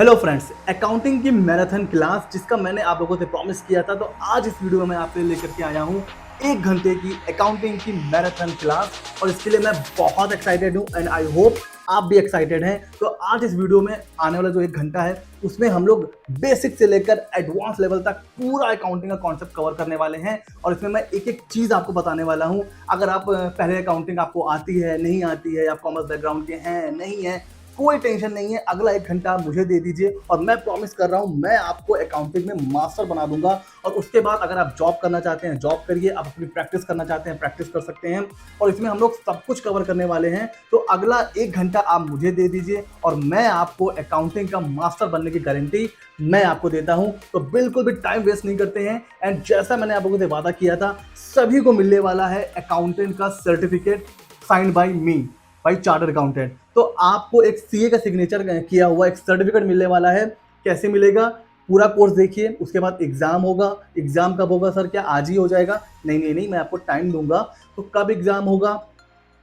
Hello friends, accounting की marathon class जिसका मैंने आप लोगों से प्रॉमिस किया था, तो आज इस वीडियो में मैं आपके लिए लेकर के आया हूँ 1 घंटे की अकाउंटिंग की मैराथन क्लास। और इसके लिए मैं बहुत एक्साइटेड हूँ एंड आई होप आप भी एक्साइटेड हैं। तो आज इस वीडियो में आने वाला जो 1 घंटा है उसमें हम लोग बेसिक से लेकर एडवांस लेवल तक पूरा अकाउंटिंग का कॉन्सेप्ट कवर करने वाले हैं। और इसमें मैं एक एक चीज़ आपको बताने वाला हूँ। अगर आप पहले अकाउंटिंग आपको आती है, नहीं आती है, आप कॉमर्स बैकग्राउंड के हैं, नहीं है, कोई टेंशन नहीं है। अगला 1 घंटा मुझे दे दीजिए और मैं प्रॉमिस कर रहा हूं मैं आपको अकाउंटिंग में मास्टर बना दूंगा। और उसके बाद अगर आप जॉब करना चाहते हैं जॉब करिए, आप अपनी प्रैक्टिस करना चाहते हैं प्रैक्टिस कर सकते हैं। और इसमें हम लोग सब कुछ कवर करने वाले हैं। तो अगला 1 घंटा आप मुझे दे दीजिए और मैं आपको अकाउंटिंग का मास्टर बनने की गारंटी मैं आपको देता हूं। तो बिल्कुल भी टाइम वेस्ट नहीं करते हैं। एंड जैसा मैंने आप लोगों से वादा किया था, सभी को मिलने वाला है अकाउंटेंट का सर्टिफिकेट साइंड बाय मी, भाई चार्टर्ड अकाउंटेंट। तो आपको एक सीए का सिग्नेचर किया हुआ एक सर्टिफिकेट मिलने वाला है। कैसे मिलेगा? पूरा कोर्स देखिए, उसके बाद एग्जाम होगा। एग्जाम कब होगा सर? क्या आज ही हो जाएगा? नहीं नहीं नहीं, मैं आपको टाइम दूंगा। तो कब एग्जाम होगा,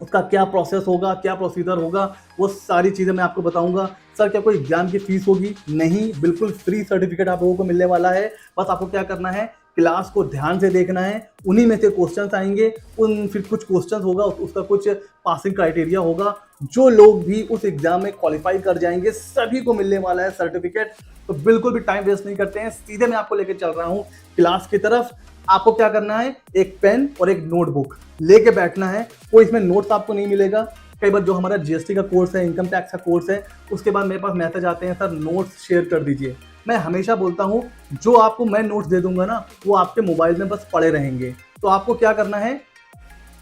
उसका क्या प्रोसेस होगा, क्या प्रोसीजर होगा, वो सारी चीज़ें मैं आपको बताऊंगा। सर क्या कोई एग्जाम की फीस होगी? नहीं, बिल्कुल फ्री सर्टिफिकेट आप लोगों को मिलने वाला है। बस आपको क्या करना है, क्लास को ध्यान से देखना है। उन्हीं में से क्वेश्चंस आएंगे, उन फिर कुछ क्वेश्चंस होगा, उसका कुछ पासिंग क्राइटेरिया होगा। जो लोग भी उस एग्जाम में क्वालिफाई कर जाएंगे सभी को मिलने वाला है सर्टिफिकेट। तो बिल्कुल भी टाइम वेस्ट नहीं करते हैं, सीधे मैं आपको लेकर चल रहा हूँ क्लास की तरफ। आपको क्या करना है, एक पेन और एक नोटबुक लेके बैठना है। कोई इसमें नोट्स आपको नहीं मिलेगा। कई बार जो हमारा जीएसटी का कोर्स है, इनकम टैक्स का कोर्स है, उसके बाद मेरे पास मैसेज आते हैं सर नोट्स शेयर कर दीजिए। मैं हमेशा बोलता हूँ जो आपको मैं नोट्स दे दूंगा ना, वो आपके मोबाइल में बस पड़े रहेंगे। तो आपको क्या करना है,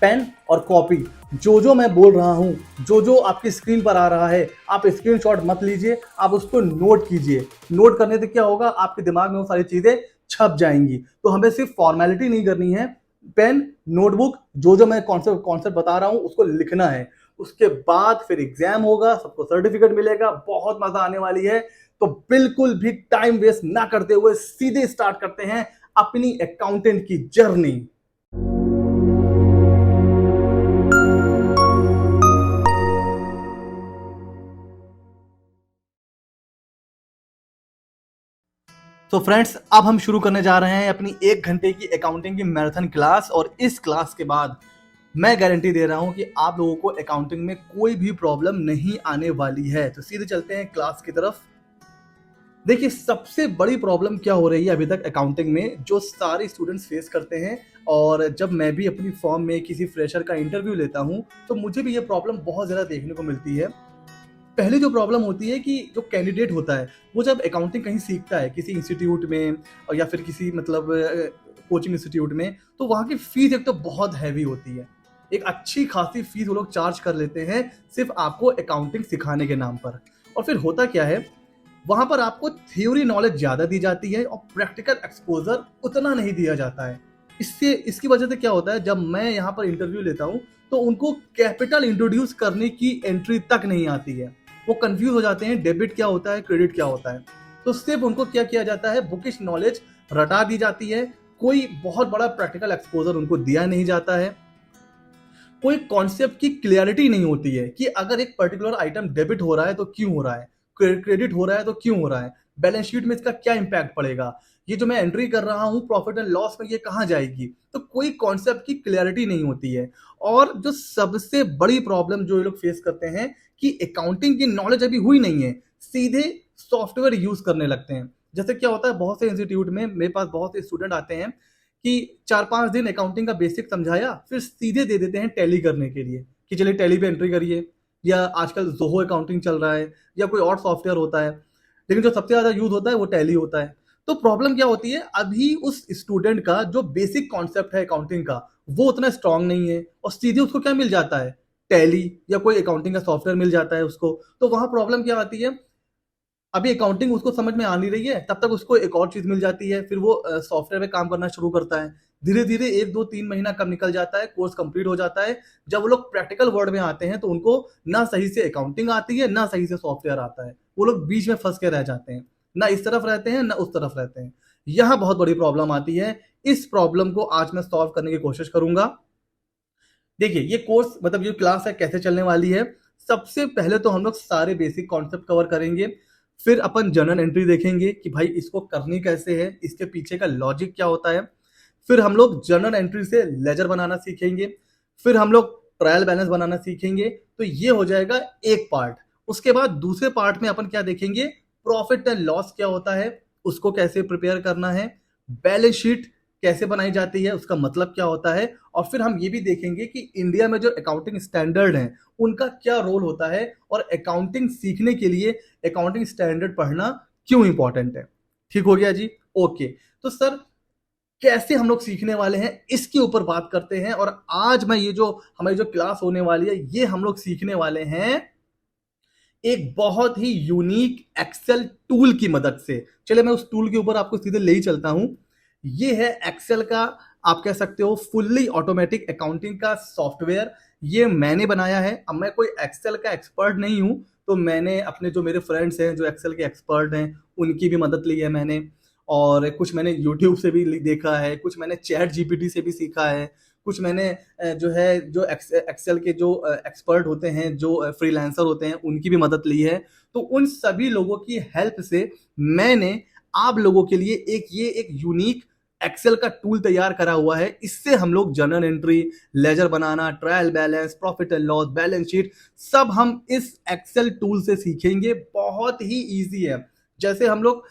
पेन और कॉपी, जो जो मैं बोल रहा हूं, जो जो आपकी स्क्रीन पर आ रहा है, आप स्क्रीनशॉट मत लीजिए, आप उसको नोट कीजिए। नोट करने से क्या होगा, आपके दिमाग में वो सारी चीजें छप जाएंगी। तो हमें सिर्फ फॉर्मेलिटी नहीं करनी है, पेन नोटबुक जो जो मैं कॉन्सेप्ट कॉन्सेप्ट बता रहा हूं उसको लिखना है। उसके बाद फिर एग्जाम होगा, सबको सर्टिफिकेट मिलेगा, बहुत मजा आने वाली है। तो बिल्कुल भी टाइम वेस्ट ना करते हुए सीधे स्टार्ट करते हैं अपनी अकाउंटेंट की जर्नी। तो फ्रेंड्स, अब हम शुरू करने जा रहे हैं अपनी 1 घंटे की अकाउंटिंग की मैराथन क्लास। और इस क्लास के बाद मैं गारंटी दे रहा हूं कि आप लोगों को अकाउंटिंग में कोई भी प्रॉब्लम नहीं आने वाली है। तो सीधे चलते हैं क्लास की तरफ। देखिए, सबसे बड़ी प्रॉब्लम क्या हो रही है अभी तक अकाउंटिंग में, जो सारे स्टूडेंट्स फेस करते हैं। और जब मैं भी अपनी फॉर्म में किसी फ्रेशर का इंटरव्यू लेता हूं तो मुझे भी ये प्रॉब्लम बहुत ज़्यादा देखने को मिलती है। पहली जो प्रॉब्लम होती है कि जो कैंडिडेट होता है वो जब अकाउंटिंग कहीं सीखता है किसी इंस्टीट्यूट में और या फिर किसी मतलब कोचिंग इंस्टीट्यूट में, तो वहाँ की फीस एक तो बहुत हैवी होती है। एक अच्छी खासी फीस वो लोग चार्ज कर लेते हैं सिर्फ आपको अकाउंटिंग सिखाने के नाम पर। और फिर होता क्या है, वहाँ पर आपको थ्योरी नॉलेज ज़्यादा दी जाती है और प्रैक्टिकल एक्सपोजर उतना नहीं दिया जाता है। इससे इसकी वजह से क्या होता है, जब मैं यहाँ पर इंटरव्यू लेता हूँ तो उनको कैपिटल इंट्रोड्यूस करने की एंट्री तक नहीं आती है। वो कंफ्यूज हो जाते हैं डेबिट क्या होता है, क्रेडिट क्या होता है। तो सिर्फ उनको क्या किया जाता है, बुकिश नॉलेज रटा दी जाती है। कोई बहुत बड़ा प्रैक्टिकल एक्सपोजर उनको दिया नहीं जाता है। कोई कॉन्सेप्ट की क्लियरिटी नहीं होती है कि अगर एक पर्टिकुलर आइटम डेबिट हो रहा है तो क्यों हो रहा है, क्रेडिट हो रहा है तो क्यों हो रहा है, बैलेंस शीट में इसका क्या इंपैक्ट पड़ेगा, ये जो मैं एंट्री कर रहा हूं प्रॉफिट एंड लॉस में ये कहां जाएगी। तो कोई कॉन्सेप्ट की क्लियरिटी नहीं होती है। और जो सबसे बड़ी प्रॉब्लम जो ये लोग फेस करते हैं कि अकाउंटिंग की नॉलेज अभी हुई नहीं है, सीधे सॉफ्टवेयर यूज करने लगते हैं। जैसे क्या होता है, बहुत से इंस्टीट्यूट में मेरे पास बहुत से स्टूडेंट आते हैं कि 4-5 दिन अकाउंटिंग का बेसिक समझाया, फिर सीधे दे देते हैं टैली करने के लिए कि चलिए टैली पे एंट्री करिए, या आजकल जोहो अकाउंटिंग चल रहा है या कोई और सॉफ्टवेयर होता है, लेकिन जो सबसे ज्यादा यूज होता है वो टैली होता है। तो प्रॉब्लम क्या होती है, अभी उस स्टूडेंट का जो बेसिक कॉन्सेप्ट है अकाउंटिंग का वो उतना स्ट्रांग नहीं है और सीधे उसको क्या मिल जाता है, टैली या कोई अकाउंटिंग का सॉफ्टवेयर मिल जाता है उसको। तो वहां प्रॉब्लम क्या आती है, अभी अकाउंटिंग उसको समझ में आ नहीं रही है, तब तक उसको एक और चीज मिल जाती है, फिर वो सॉफ्टवेयर में काम करना शुरू करता है। धीरे धीरे 1-2-3 महीना कब निकल जाता है, कोर्स कंप्लीट हो जाता है। जब वो लोग प्रैक्टिकल वर्ल्ड में आते हैं तो उनको ना सही से अकाउंटिंग आती है ना सही से सॉफ्टवेयर आता है। वो लोग बीच में फंस के रह जाते हैं, ना इस तरफ रहते हैं ना उस तरफ रहते हैं। यहाँ बहुत बड़ी प्रॉब्लम आती है। इस प्रॉब्लम को आज मैं सॉल्व करने की कोशिश करूंगा। देखिए, ये कोर्स मतलब ये क्लास है कैसे चलने वाली है। सबसे पहले तो हम लोग सारे बेसिक कॉन्सेप्ट कवर करेंगे। फिर अपन जर्नल एंट्री देखेंगे कि भाई इसको करनी कैसे है, इसके पीछे का लॉजिक क्या होता है। फिर हम लोग जर्नल एंट्री से लेजर बनाना सीखेंगे। फिर हम लोग ट्रायल बैलेंस बनाना सीखेंगे। तो ये हो जाएगा एक पार्ट। उसके बाद दूसरे पार्ट में अपन क्या देखेंगे, प्रॉफिट एंड लॉस क्या होता है, उसको कैसे प्रिपेयर करना है, बैलेंस शीट कैसे बनाई जाती है, उसका मतलब क्या होता है। और फिर हम ये भी देखेंगे कि इंडिया में जो अकाउंटिंग स्टैंडर्ड है उनका क्या रोल होता है, और अकाउंटिंग सीखने के लिए अकाउंटिंग स्टैंडर्ड पढ़ना क्यों इंपॉर्टेंट है। ठीक हो गया जी, ओके। तो सर कैसे हम लोग सीखने वाले हैं इसके ऊपर बात करते हैं। और आज मैं ये जो हमारी जो क्लास होने वाली है ये हम लोग सीखने वाले हैं एक बहुत ही यूनिक एक्सेल टूल की मदद से। चलिए मैं उस टूल के ऊपर आपको सीधे ले ही चलता हूं। ये है एक्सेल का, आप कह सकते हो फुल्ली ऑटोमेटिक अकाउंटिंग का सॉफ्टवेयर। ये मैंने बनाया है। अब मैं कोई एक्सेल का एक्सपर्ट नहीं हूं, तो मैंने अपने जो मेरे फ्रेंड्स हैं जो एक्सेल के एक्सपर्ट हैं उनकी भी मदद ली है मैंने, और कुछ मैंने यूट्यूब से भी देखा है, कुछ मैंने चैट जीपीटी से भी सीखा है, कुछ मैंने जो है जो एक्सेल के जो एक्सपर्ट होते हैं, जो फ्रीलांसर होते हैं, उनकी भी मदद ली है। तो उन सभी लोगों की हेल्प से मैंने आप लोगों के लिए एक यूनिक एक्सेल का टूल तैयार करा हुआ है। इससे हम लोग जर्नल एंट्री, लेजर बनाना, trial balance, profit and loss, balance sheet, सब हम इस एक्सेल टूल से सीखेंगे। बहुत ही ईजी है। जैसे हम लोग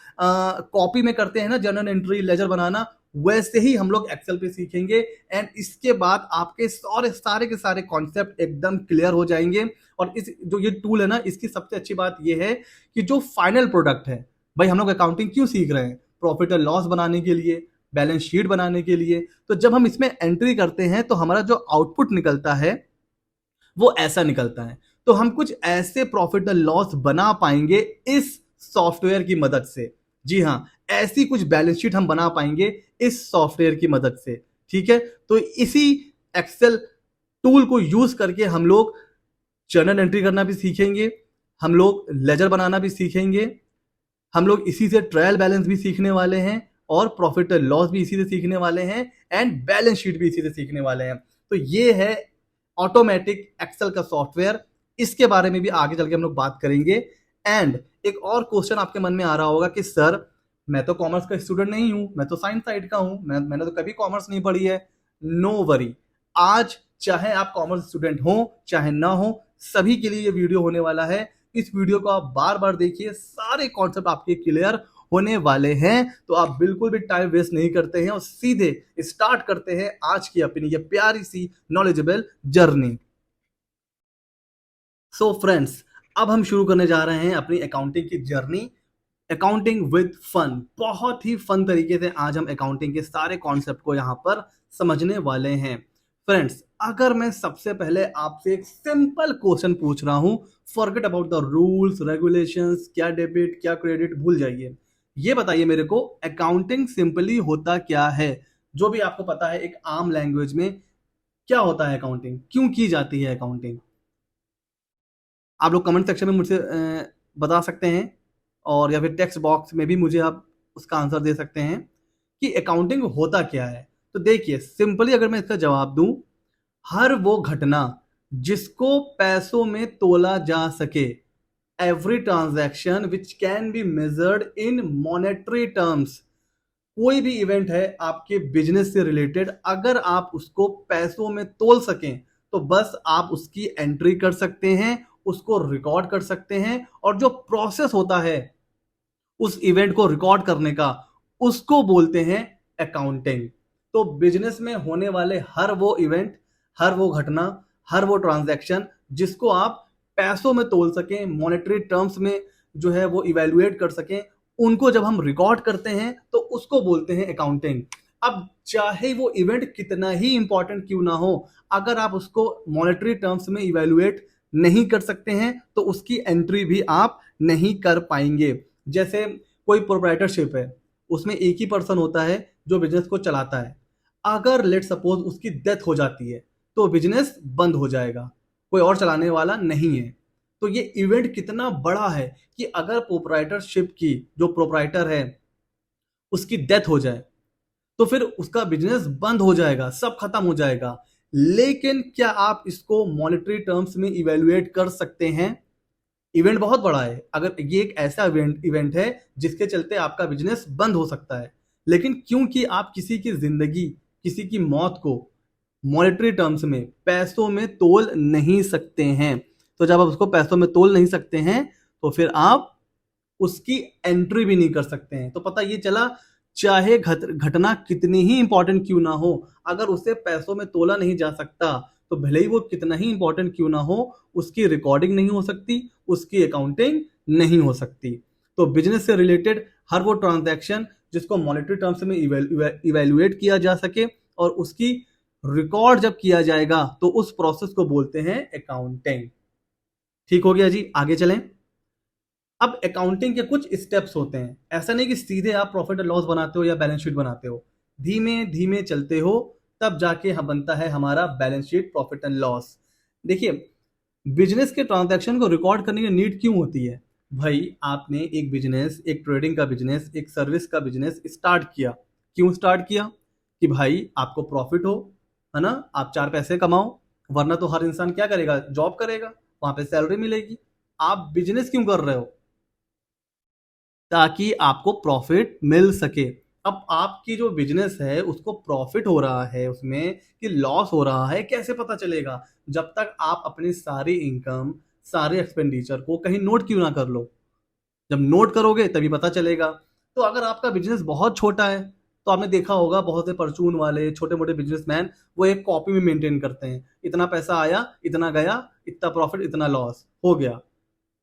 कॉपी में करते हैं ना जर्नल एंट्री, लेजर बनाना, वैसे ही हम लोग एक्सेल पे सीखेंगे। एंड इसके बाद आपके सारे के सारे कॉन्सेप्ट एकदम क्लियर हो जाएंगे। और इस जो ये टूल है ना, इसकी सबसे अच्छी बात ये है कि जो फाइनल प्रोडक्ट है, भाई हम लोग अकाउंटिंग क्यों सीख रहे हैं, प्रॉफिट एंड लॉस बनाने के लिए, बैलेंस शीट बनाने के लिए। तो जब हम इसमें एंट्री करते हैं तो हमारा जो आउटपुट निकलता है वो ऐसा निकलता है। तो हम कुछ ऐसे प्रॉफिट एंड लॉस बना पाएंगे इस सॉफ्टवेयर की मदद से। जी हाँ, ऐसी कुछ बैलेंस शीट हम बना पाएंगे इस सॉफ्टवेयर की मदद से। ठीक है, तो इसी एक्सेल टूल को यूज करके हम लोग जर्नल एंट्री करना भी सीखेंगे, हम लोग लेजर बनाना भी सीखेंगे, हम लोग इसी से ट्रायल बैलेंस भी सीखने वाले हैं, और प्रॉफिट एंड लॉस भी इसी से सीखने वाले हैं, एंड बैलेंस शीट भी इसी से सीखने वाले हैं। तो ये है ऑटोमेटिक एक्सेल का सॉफ्टवेयर। इसके बारे में भी आगे चल के हम लोग बात करेंगे। एंड एक और क्वेश्चन आपके मन में आ रहा होगा कि सर मैं तो कॉमर्स का स्टूडेंट नहीं हूं, मैं तो साइंस साइड का हूं, मैंने तो कभी कॉमर्स नहीं पढ़ी है। नो वरी, आज चाहे आप कॉमर्स स्टूडेंट हो चाहे ना हो, सभी के लिए ये वीडियो होने वाला है। इस वीडियो को आप बार बार देखिए, सारे कॉन्सेप्ट आपके क्लियर होने वाले हैं। तो आप बिल्कुल भी टाइम वेस्ट नहीं करते हैं और सीधे स्टार्ट करते हैं आज की अपनी ये प्यारी सी नॉलेजेबल जर्नी। सो फ्रेंड्स, अब हम शुरू करने जा रहे हैं अपनी अकाउंटिंग की जर्नी, अकाउंटिंग विद फन। बहुत ही फन तरीके से आज हम अकाउंटिंग के सारे कॉन्सेप्ट को यहाँ पर समझने वाले हैं। फ्रेंड्स, अगर मैं सबसे पहले आपसे एक सिंपल क्वेश्चन पूछ रहा हूं, forget about the rules regulations, क्या डेबिट क्या क्रेडिट, भूल जाइए। ये बताइए मेरे को, अकाउंटिंग सिंपली होता क्या है? जो भी आपको पता है एक आम लैंग्वेज में, क्या होता है अकाउंटिंग, क्यों की जाती है अकाउंटिंग? आप लोग कमेंट सेक्शन में मुझसे बता सकते हैं, और या फिर टेक्स्ट बॉक्स में भी मुझे आप उसका आंसर दे सकते हैं कि अकाउंटिंग होता क्या है। तो देखिए सिंपली अगर मैं इसका जवाब दूं, हर वो घटना जिसको पैसों में तोला जा सके, every transaction which can be measured in monetary terms. कोई भी इवेंट है आपके बिजनेस से रिलेटेड, अगर आप उसको पैसों में तोल सकें तो बस आप उसकी एंट्री कर सकते हैं, उसको रिकॉर्ड कर सकते हैं। और जो प्रोसेस होता है उस इवेंट को रिकॉर्ड करने का, उसको बोलते हैं अकाउंटिंग। तो बिजनेस में होने वाले हर वो इवेंट, हर वो घटना, हर वो ट्रांजैक्शन जिसको आप पैसों में तोल सकें, मॉनेटरी टर्म्स में जो है वो इवेल्युएट कर सकें, उनको जब हम रिकॉर्ड करते हैं तो उसको बोलते हैं अकाउंटिंग। अब चाहे वो इवेंट कितना ही इंपॉर्टेंट क्यों ना हो, अगर आप उसको मॉनेटरी टर्म्स में इवेल्युएट नहीं कर सकते हैं तो उसकी एंट्री भी आप नहीं कर पाएंगे। जैसे कोई प्रोप्राइटरशिप है, उसमें एक ही पर्सन होता है जो बिजनेस को चलाता है। अगर लेट सपोज उसकी डेथ हो जाती है तो बिजनेस बंद हो जाएगा, कोई और चलाने वाला नहीं है। तो ये इवेंट कितना बड़ा है कि अगर प्रोप्राइटरशिप की जो प्रोप्राइटर है उसकी डेथ हो जाए तो फिर उसका बिजनेस बंद हो जाएगा, सब खत्म हो जाएगा। लेकिन क्या आप इसको मॉनेटरी टर्म्स में इवेल्युएट कर सकते हैं? इवेंट बहुत बड़ा है, अगर ये एक ऐसा इवेंट है जिसके चलते आपका बिजनेस बंद हो सकता है, लेकिन क्योंकि आप किसी की जिंदगी, किसी की मौत को मॉनेटरी टर्म्स में, पैसों में तोल नहीं सकते हैं, तो जब आप उसको पैसों में तोल नहीं सकते हैं तो फिर आप उसकी एंट्री भी नहीं कर सकते हैं। तो पता ये चला, चाहे घटना कितनी ही इंपॉर्टेंट क्यों ना हो, अगर उसे पैसों में तोला नहीं जा सकता तो भले ही वो कितना ही इंपॉर्टेंट क्यों ना हो, उसकी रिकॉर्डिंग नहीं हो सकती, उसकी अकाउंटिंग नहीं हो सकती। तो बिजनेस से रिलेटेड हर वो ट्रांजैक्शन जिसको मॉनेटरी टर्म्स में इवेल्युएट किया जा सके और उसकी रिकॉर्ड जब किया जाएगा तो उस प्रोसेस को बोलते हैं अकाउंटिंग। ठीक हो गया जी, आगे चलें। अब अकाउंटिंग के कुछ स्टेप्स होते हैं, ऐसा नहीं कि सीधे आप प्रॉफिट एंड लॉस बनाते हो या बैलेंस शीट बनाते हो, धीमे धीमे चलते हो, तब जाके बनता है हमारा balance sheet, profit and loss. देखिए, बिजनेस के ट्रांजैक्शन को रिकॉर्ड करने की नीड क्यों होती है? भाई आपने एक बिजनेस, एक ट्रेडिंग का बिजनेस, एक सर्विस का बिजनेस स्टार्ट किया, क्यों स्टार्ट किया? कि भाई आपको प्रॉफिट हो, है ना, आप चार पैसे कमाओ, वरना तो हर इंसान क्या करेगा, जॉब करेगा, वहां पे सैलरी मिलेगी। आप बिजनेस क्यों कर रहे हो? ताकि आपको प्रॉफिट मिल सके। अब आपकी जो बिजनेस है उसको प्रॉफिट हो रहा है उसमें कि लॉस हो रहा है, कैसे पता चलेगा? जब तक आप अपनी सारी इनकम, सारे एक्सपेंडिचर को कहीं नोट क्यों ना कर लो। जब नोट करोगे तभी पता चलेगा। तो अगर आपका बिजनेस बहुत छोटा है, तो आपने देखा होगा बहुत से परचून वाले छोटे मोटे बिजनेसमैन वो एक कॉपी में मेंटेन करते हैं, इतना पैसा आया, इतना गया, इतना प्रॉफिट, इतना लॉस हो गया।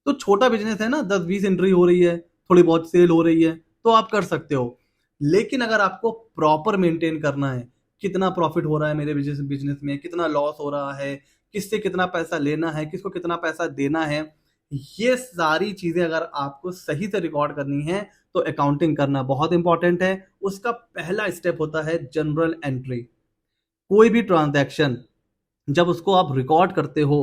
तो छोटा बिजनेस है ना, 10-20 एंट्री हो रही है, थोड़ी बहुत सेल हो रही है, तो आप कर सकते हो। लेकिन अगर आपको प्रॉपर मेंटेन करना है, कितना प्रॉफिट हो रहा है मेरे बिजनेस बिजनेस में, कितना लॉस हो रहा है, किससे कितना पैसा लेना है, किसको कितना पैसा देना है, ये सारी चीजें अगर आपको सही से रिकॉर्ड करनी है तो अकाउंटिंग करना बहुत इंपॉर्टेंट है। उसका पहला स्टेप होता है जनरल एंट्री। कोई भी ट्रांजैक्शन जब उसको आप रिकॉर्ड करते हो,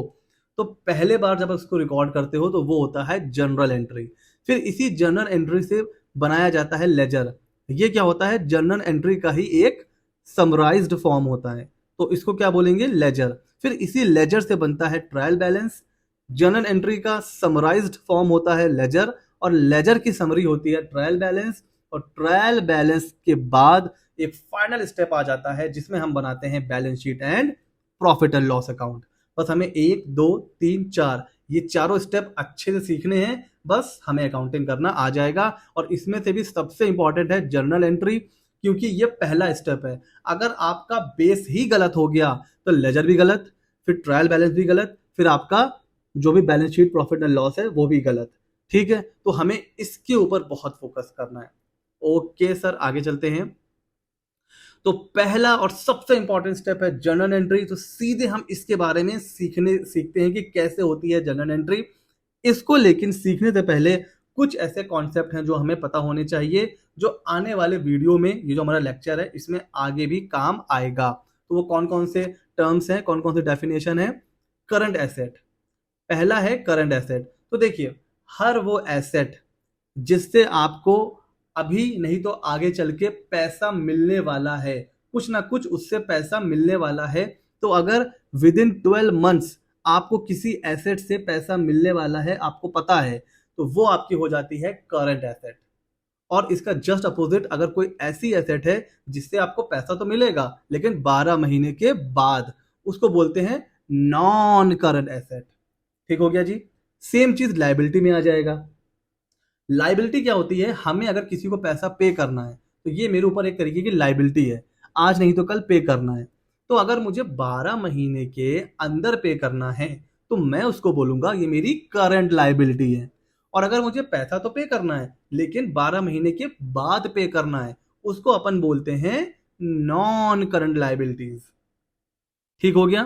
तो पहले बार जब उसको रिकॉर्ड करते हो तो वो होता है जनरल एंट्री। फिर इसी जनरल एंट्री से बनाया जाता है लेजर। ये क्या होता है? जनरल एंट्री का ही एक समराइज्ड फॉर्म होता है, तो इसको क्या बोलेंगे? लेजर। फिर इसी लेजर से बनता है ट्रायल बैलेंस। जनरल एंट्री का समराइज्ड फॉर्म होता है लेजर, और लेजर की समरी होती है ट्रायल बैलेंस। और ट्रायल बैलेंस के बाद एक फाइनल स्टेप आ जाता है जिसमें हम बनाते हैं balance sheet and profit and loss account. बस हमें 1 2 3 4 ये चारों स्टेप अच्छे से सीखने हैं, बस हमें अकाउंटिंग करना आ जाएगा। और इसमें से भी सबसे इंपॉर्टेंट है जर्नल एंट्री, क्योंकि ये पहला स्टेप है। अगर आपका बेस ही गलत हो गया तो लेजर भी गलत, फिर ट्रायल बैलेंस भी गलत, फिर आपका जो भी balance sheet profit and loss है वो भी गलत। ठीक है, तो हमें इसके ऊपर बहुत फोकस करना है। ओके सर, आगे चलते हैं। तो पहला और सबसे इंपॉर्टेंट स्टेप है जर्नल एंट्री। तो सीधे हम इसके बारे में सीखते हैं कि कैसे होती है जर्नल एंट्री। इसको लेकिन सीखने से पहले कुछ ऐसे कॉन्सेप्ट हैं जो हमें पता होने चाहिए, जो आने वाले वीडियो में, ये जो हमारा लेक्चर है इसमें आगे भी काम आएगा। तो वो कौन कौन से टर्म्स हैं, कौन कौन से डेफिनेशन है? करंट एसेट, पहला है करंट एसेट। तो देखिए, हर वो एसेट जिससे आपको अभी नहीं तो आगे चल के पैसा मिलने वाला है, कुछ ना कुछ उससे पैसा मिलने वाला है। तो अगर विद इन 12 मंथ्स आपको किसी एसेट से पैसा मिलने वाला है, आपको पता है, तो वो आपकी हो जाती है करंट एसेट। और इसका जस्ट अपोजिट, अगर कोई ऐसी एसेट है जिससे आपको पैसा तो मिलेगा लेकिन 12 महीने के बाद, उसको बोलते हैं नॉन करंट एसेट। ठीक हो गया जी। सेम चीज लाइबिलिटी में आ जाएगा। लाइबिलिटी क्या होती है? हमें अगर किसी को पैसा पे करना है तो ये मेरे ऊपर एक तरीके की लाइबिलिटी है, आज नहीं तो कल पे करना है। तो अगर मुझे 12 महीने के अंदर पे करना है तो मैं उसको बोलूंगा ये मेरी करंट लाइबिलिटी है। और अगर मुझे पैसा तो पे करना है लेकिन 12 महीने के बाद पे करना है, उसको अपन बोलते हैं नॉन करंट लाइबिलिटीज। ठीक हो गया?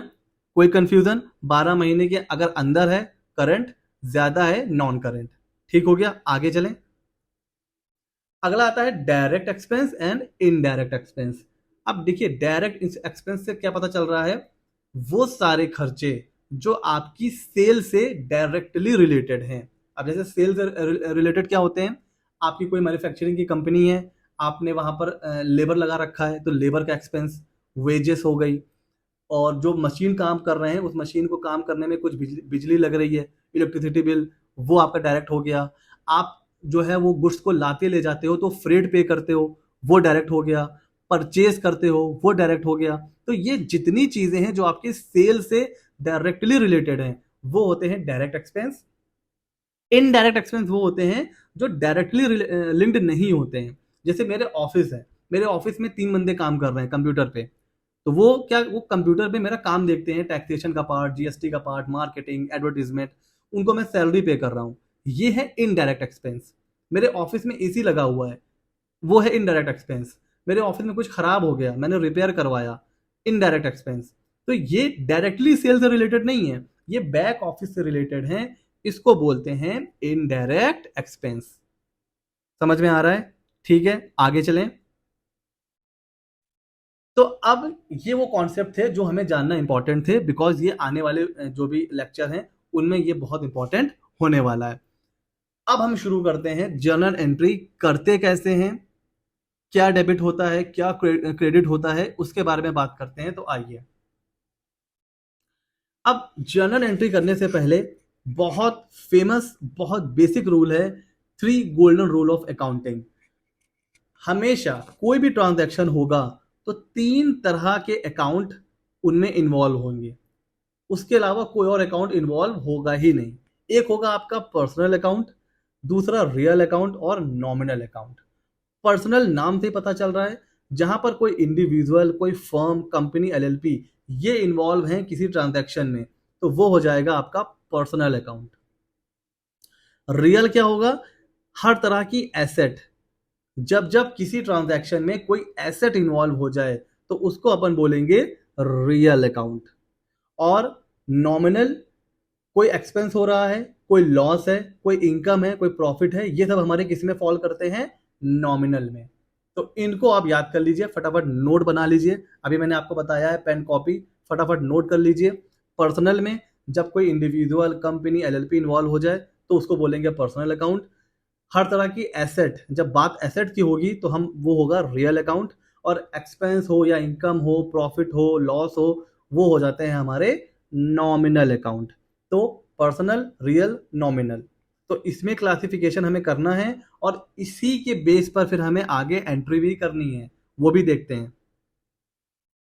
कोई कंफ्यूजन? 12 महीने के अगर अंदर है करंट, ज्यादा है नॉन करंट। ठीक हो गया, आगे चलें। अगला आता है direct expense and indirect expense. अब देखिए, डायरेक्ट एक्सपेंस से क्या पता चल रहा है? वो सारे खर्चे जो आपकी सेल से डायरेक्टली रिलेटेड हैं। अब जैसे सेल से रिलेटेड क्या होते हैं? आपकी कोई मैन्युफैक्चरिंग की कंपनी है, आपने वहां पर लेबर लगा रखा है, तो लेबर का एक्सपेंस, वेजेस हो गई। और जो मशीन काम कर रहे हैं, उस मशीन को काम करने में कुछ बिजली लग रही है, इलेक्ट्रिसिटी बिल, वो आपका डायरेक्ट हो गया। आप जो है वो गुड्स को लाते ले जाते हो तो फ्रेट पे करते हो, वो डायरेक्ट हो गया। परचेज करते हो, वो डायरेक्ट हो गया। तो ये जितनी चीजें हैं जो आपके सेल से डायरेक्टली रिलेटेड हैं, वो होते हैं डायरेक्ट एक्सपेंस। इनडायरेक्ट एक्सपेंस वो होते हैं जो डायरेक्टली लिंक्ड नहीं होते हैं। जैसे मेरे ऑफिस है, मेरे ऑफिस में 3 बंदे काम कर रहे हैं कंप्यूटर पे, तो वो कंप्यूटर पे मेरा काम देखते हैं, टैक्सेशन का पार्ट, जीएसटी का पार्ट, मार्केटिंग, एडवर्टीजमेंट, उनको मैं सैलरी पे कर रहा हूँ। ये है इनडायरेक्ट एक्सपेंस। मेरे ऑफिस में एसी लगा हुआ है, वो है इनडायरेक्ट एक्सपेंस। मेरे ऑफिस में कुछ खराब हो गया, मैंने रिपेयर करवाया, इनडायरेक्ट एक्सपेंस। तो ये डायरेक्टली सेल से रिलेटेड नहीं है, ये बैक ऑफिस से रिलेटेड है। इसको बोलते हैं इनडायरेक्ट एक्सपेंस। समझ में आ रहा है? ठीक है, आगे चलें। तो अब ये वो कॉन्सेप्ट थे जो हमें जानना इंपॉर्टेंट थे, बिकॉज ये आने वाले जो भी लेक्चर हैं उनमें ये बहुत इंपॉर्टेंट होने वाला है। अब हम शुरू करते हैं। जर्नल एंट्री करते कैसे हैं, क्या डेबिट होता है, क्या क्रेडिट होता है, उसके बारे में बात करते हैं। तो आइए, अब जर्नल एंट्री करने से पहले बहुत फेमस, बहुत बेसिक रूल है, 3 गोल्डन रूल ऑफ अकाउंटिंग। हमेशा कोई भी ट्रांजैक्शन होगा तो 3 तरह के अकाउंट उनमें इन्वॉल्व होंगे, उसके अलावा कोई और अकाउंट इन्वॉल्व होगा ही नहीं। एक होगा आपका पर्सनल अकाउंट, दूसरा रियल अकाउंट और नॉमिनल अकाउंट। पर्सनल नाम से पता चल रहा है, जहां पर कोई इंडिविजुअल, कोई फर्म, कंपनी, एलएलपी ये इन्वॉल्व हैं किसी ट्रांजैक्शन में, तो वो हो जाएगा आपका पर्सनल अकाउंट। रियल क्या होगा? हर तरह की एसेट, जब जब किसी ट्रांजैक्शन में कोई एसेट इन्वॉल्व हो जाए तो उसको अपन बोलेंगे रियल अकाउंट। और नॉमिनल, कोई एक्सपेंस हो रहा है, कोई लॉस है, कोई इनकम है, कोई प्रॉफिट है, ये सब हमारे किस में फॉल करते हैं? नॉमिनल में। तो इनको आप याद कर लीजिए, फटाफट नोट बना लीजिए। अभी मैंने आपको बताया है, पेन कॉपी फटाफट नोट कर लीजिए। पर्सनल में जब कोई इंडिविजुअल, कंपनी, एलएलपी इन्वॉल्व हो जाए तो उसको बोलेंगे पर्सनल अकाउंट। हर तरह की एसेट, जब बात एसेट की होगी तो हम वो होगा रियल अकाउंट। और एक्सपेंस हो या इनकम हो, प्रॉफिट हो, लॉस हो, वो हो जाते हैं हमारे नॉमिनल अकाउंट। तो पर्सनल, रियल, नॉमिनल, तो इसमें क्लासिफिकेशन हमें करना है और इसी के बेस पर फिर हमें आगे एंट्री भी करनी है, वो भी देखते हैं।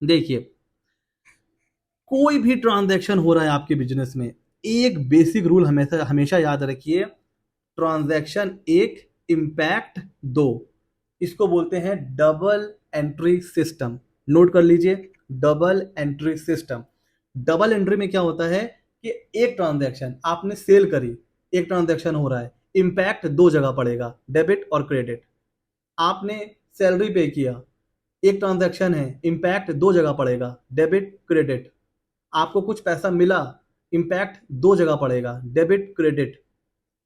देखिए, कोई भी ट्रांजैक्शन हो रहा है आपके बिजनेस में, एक बेसिक रूल हमेशा हमेशा याद रखिए, ट्रांजैक्शन एक, इम्पैक्ट दो। इसको बोलते हैं डबल एंट्री सिस्टम। नोट कर लीजिए, double entry system. Double entry में क्या होता है कि एक ट्रांजैक्शन आपने सेल करी, एक ट्रांजैक्शन हो रहा है, इम्पैक्ट 2 जगह पड़ेगा, डेबिट और क्रेडिट। आपने सैलरी पे किया, एक ट्रांजैक्शन है, इम्पैक्ट 2 जगह पड़ेगा, डेबिट क्रेडिट। आपको कुछ पैसा मिला, इम्पैक्ट 2 जगह पड़ेगा, डेबिट क्रेडिट।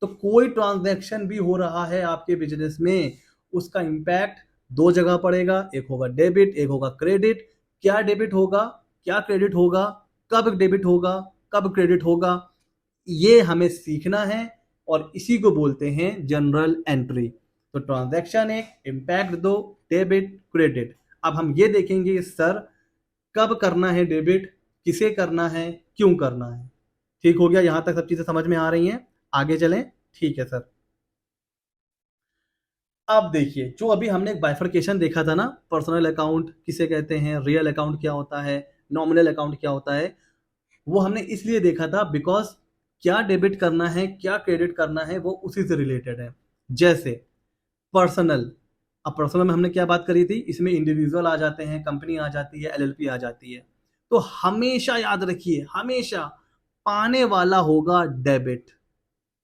तो कोई ट्रांजैक्शन भी हो रहा है आपके बिजनेस में, उसका इम्पैक्ट 2 जगह पड़ेगा, एक होगा डेबिट, एक होगा क्रेडिट। क्या डेबिट होगा, क्या क्रेडिट होगा, कब डेबिट होगा, कब क्रेडिट होगा, ये हमें सीखना है और इसी को बोलते हैं जनरल एंट्री। तो ट्रांजैक्शन एक, इम्पैक्ट 2, डेबिट, क्रेडिट। अब हम ये देखेंगे सर, कब करना है डेबिट, किसे करना है, क्यों करना है। ठीक हो गया? यहां तक सब चीजें समझ में आ रही हैं? आगे चलें। ठीक है सर। अब देखिए, जो अभी हमने एक बाइफर्केशन देखा था ना, पर्सनल अकाउंट किसे कहते हैं, रियल अकाउंट क्या होता है, नॉमिनल अकाउंट क्या होता है, वो हमने इसलिए देखा था बिकॉज क्या डेबिट करना है, क्या क्रेडिट करना है, वो उसी से रिलेटेड है। जैसे पर्सनल, अब पर्सनल में हमने क्या बात करी थी, इसमें इंडिविजुअल आ जाते हैं, कंपनी आ जाती है, एलएलपी आ जाती है। तो हमेशा याद रखिए, हमेशा पाने वाला होगा डेबिट,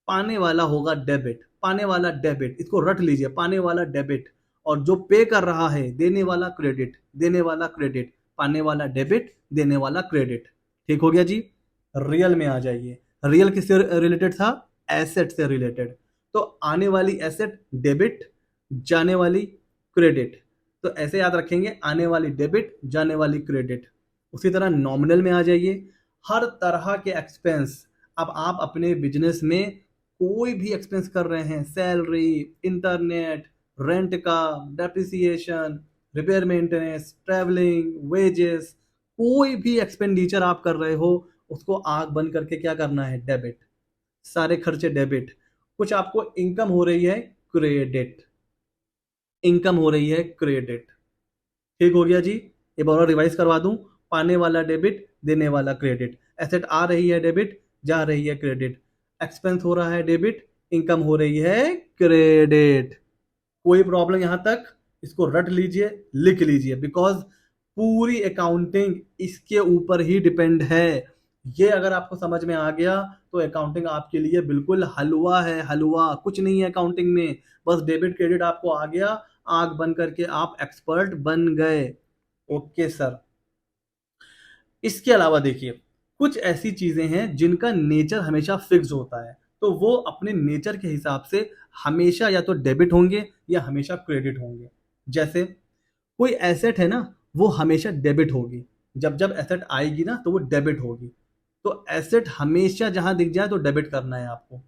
पाने वाला होगा डेबिट, पाने वाला डेबिट, इसको रट लीजिए, पाने वाला डेबिट। और जो पे कर रहा है, देने वाला क्रेडिट, देने वाला क्रेडिट, पाने वाला डेबिट, देने वाला क्रेडिट। ठीक हो गया जी? रियल में आ जाइए। रियल किससे रिलेटेड था? एसेट से रिलेटेड। तो आने वाली एसेट डेबिट, जाने वाली क्रेडिट। तो ऐसे याद रखेंगे, आने वाली डेबिट, जाने वाली क्रेडिट। उसी तरह नॉमिनल में आ जाइए, हर तरह के एक्सपेंस। अब आप अपने बिजनेस में कोई भी एक्सपेंस कर रहे हैं, सैलरी, इंटरनेट, रेंट का, depreciation, repair maintenance, travelling, wages, कोई भी एक्सपेंडिचर आप कर रहे हो, उसको आंख बंद करके क्या करना है? डेबिट। सारे खर्चे डेबिट। कुछ आपको इनकम हो रही है क्रेडिट, इनकम हो रही है क्रेडिट। ठीक हो गया जी। एक बार और रिवाइज करवा दूं, पाने वाला डेबिट, देने वाला क्रेडिट। एसेट आ रही है डेबिट, जा रही है क्रेडिट। एक्सपेंस हो रहा है डेबिट, इनकम हो रही है क्रेडिट। कोई प्रॉब्लम यहां तक? इसको रट लीजिए, लिख लीजिए, बिकॉज पूरी अकाउंटिंग इसके ऊपर ही डिपेंड है। ये अगर आपको समझ में आ गया तो अकाउंटिंग आपके लिए बिल्कुल हलवा है, हलवा। कुछ नहीं है अकाउंटिंग में, बस डेबिट क्रेडिट आपको आ गया, आंख बंद करके आप एक्सपर्ट बन गए। Okay sir. इसके अलावा देखिए, कुछ ऐसी चीजें हैं जिनका नेचर हमेशा फिक्स होता है, तो वो अपने नेचर के हिसाब से हमेशा या तो डेबिट होंगे या हमेशा क्रेडिट होंगे। जैसे कोई एसेट है ना, वो हमेशा डेबिट होगी। जब जब एसेट आएगी ना तो वो डेबिट होगी। तो एसेट हमेशा जहां दिख जाए तो डेबिट करना है आपको।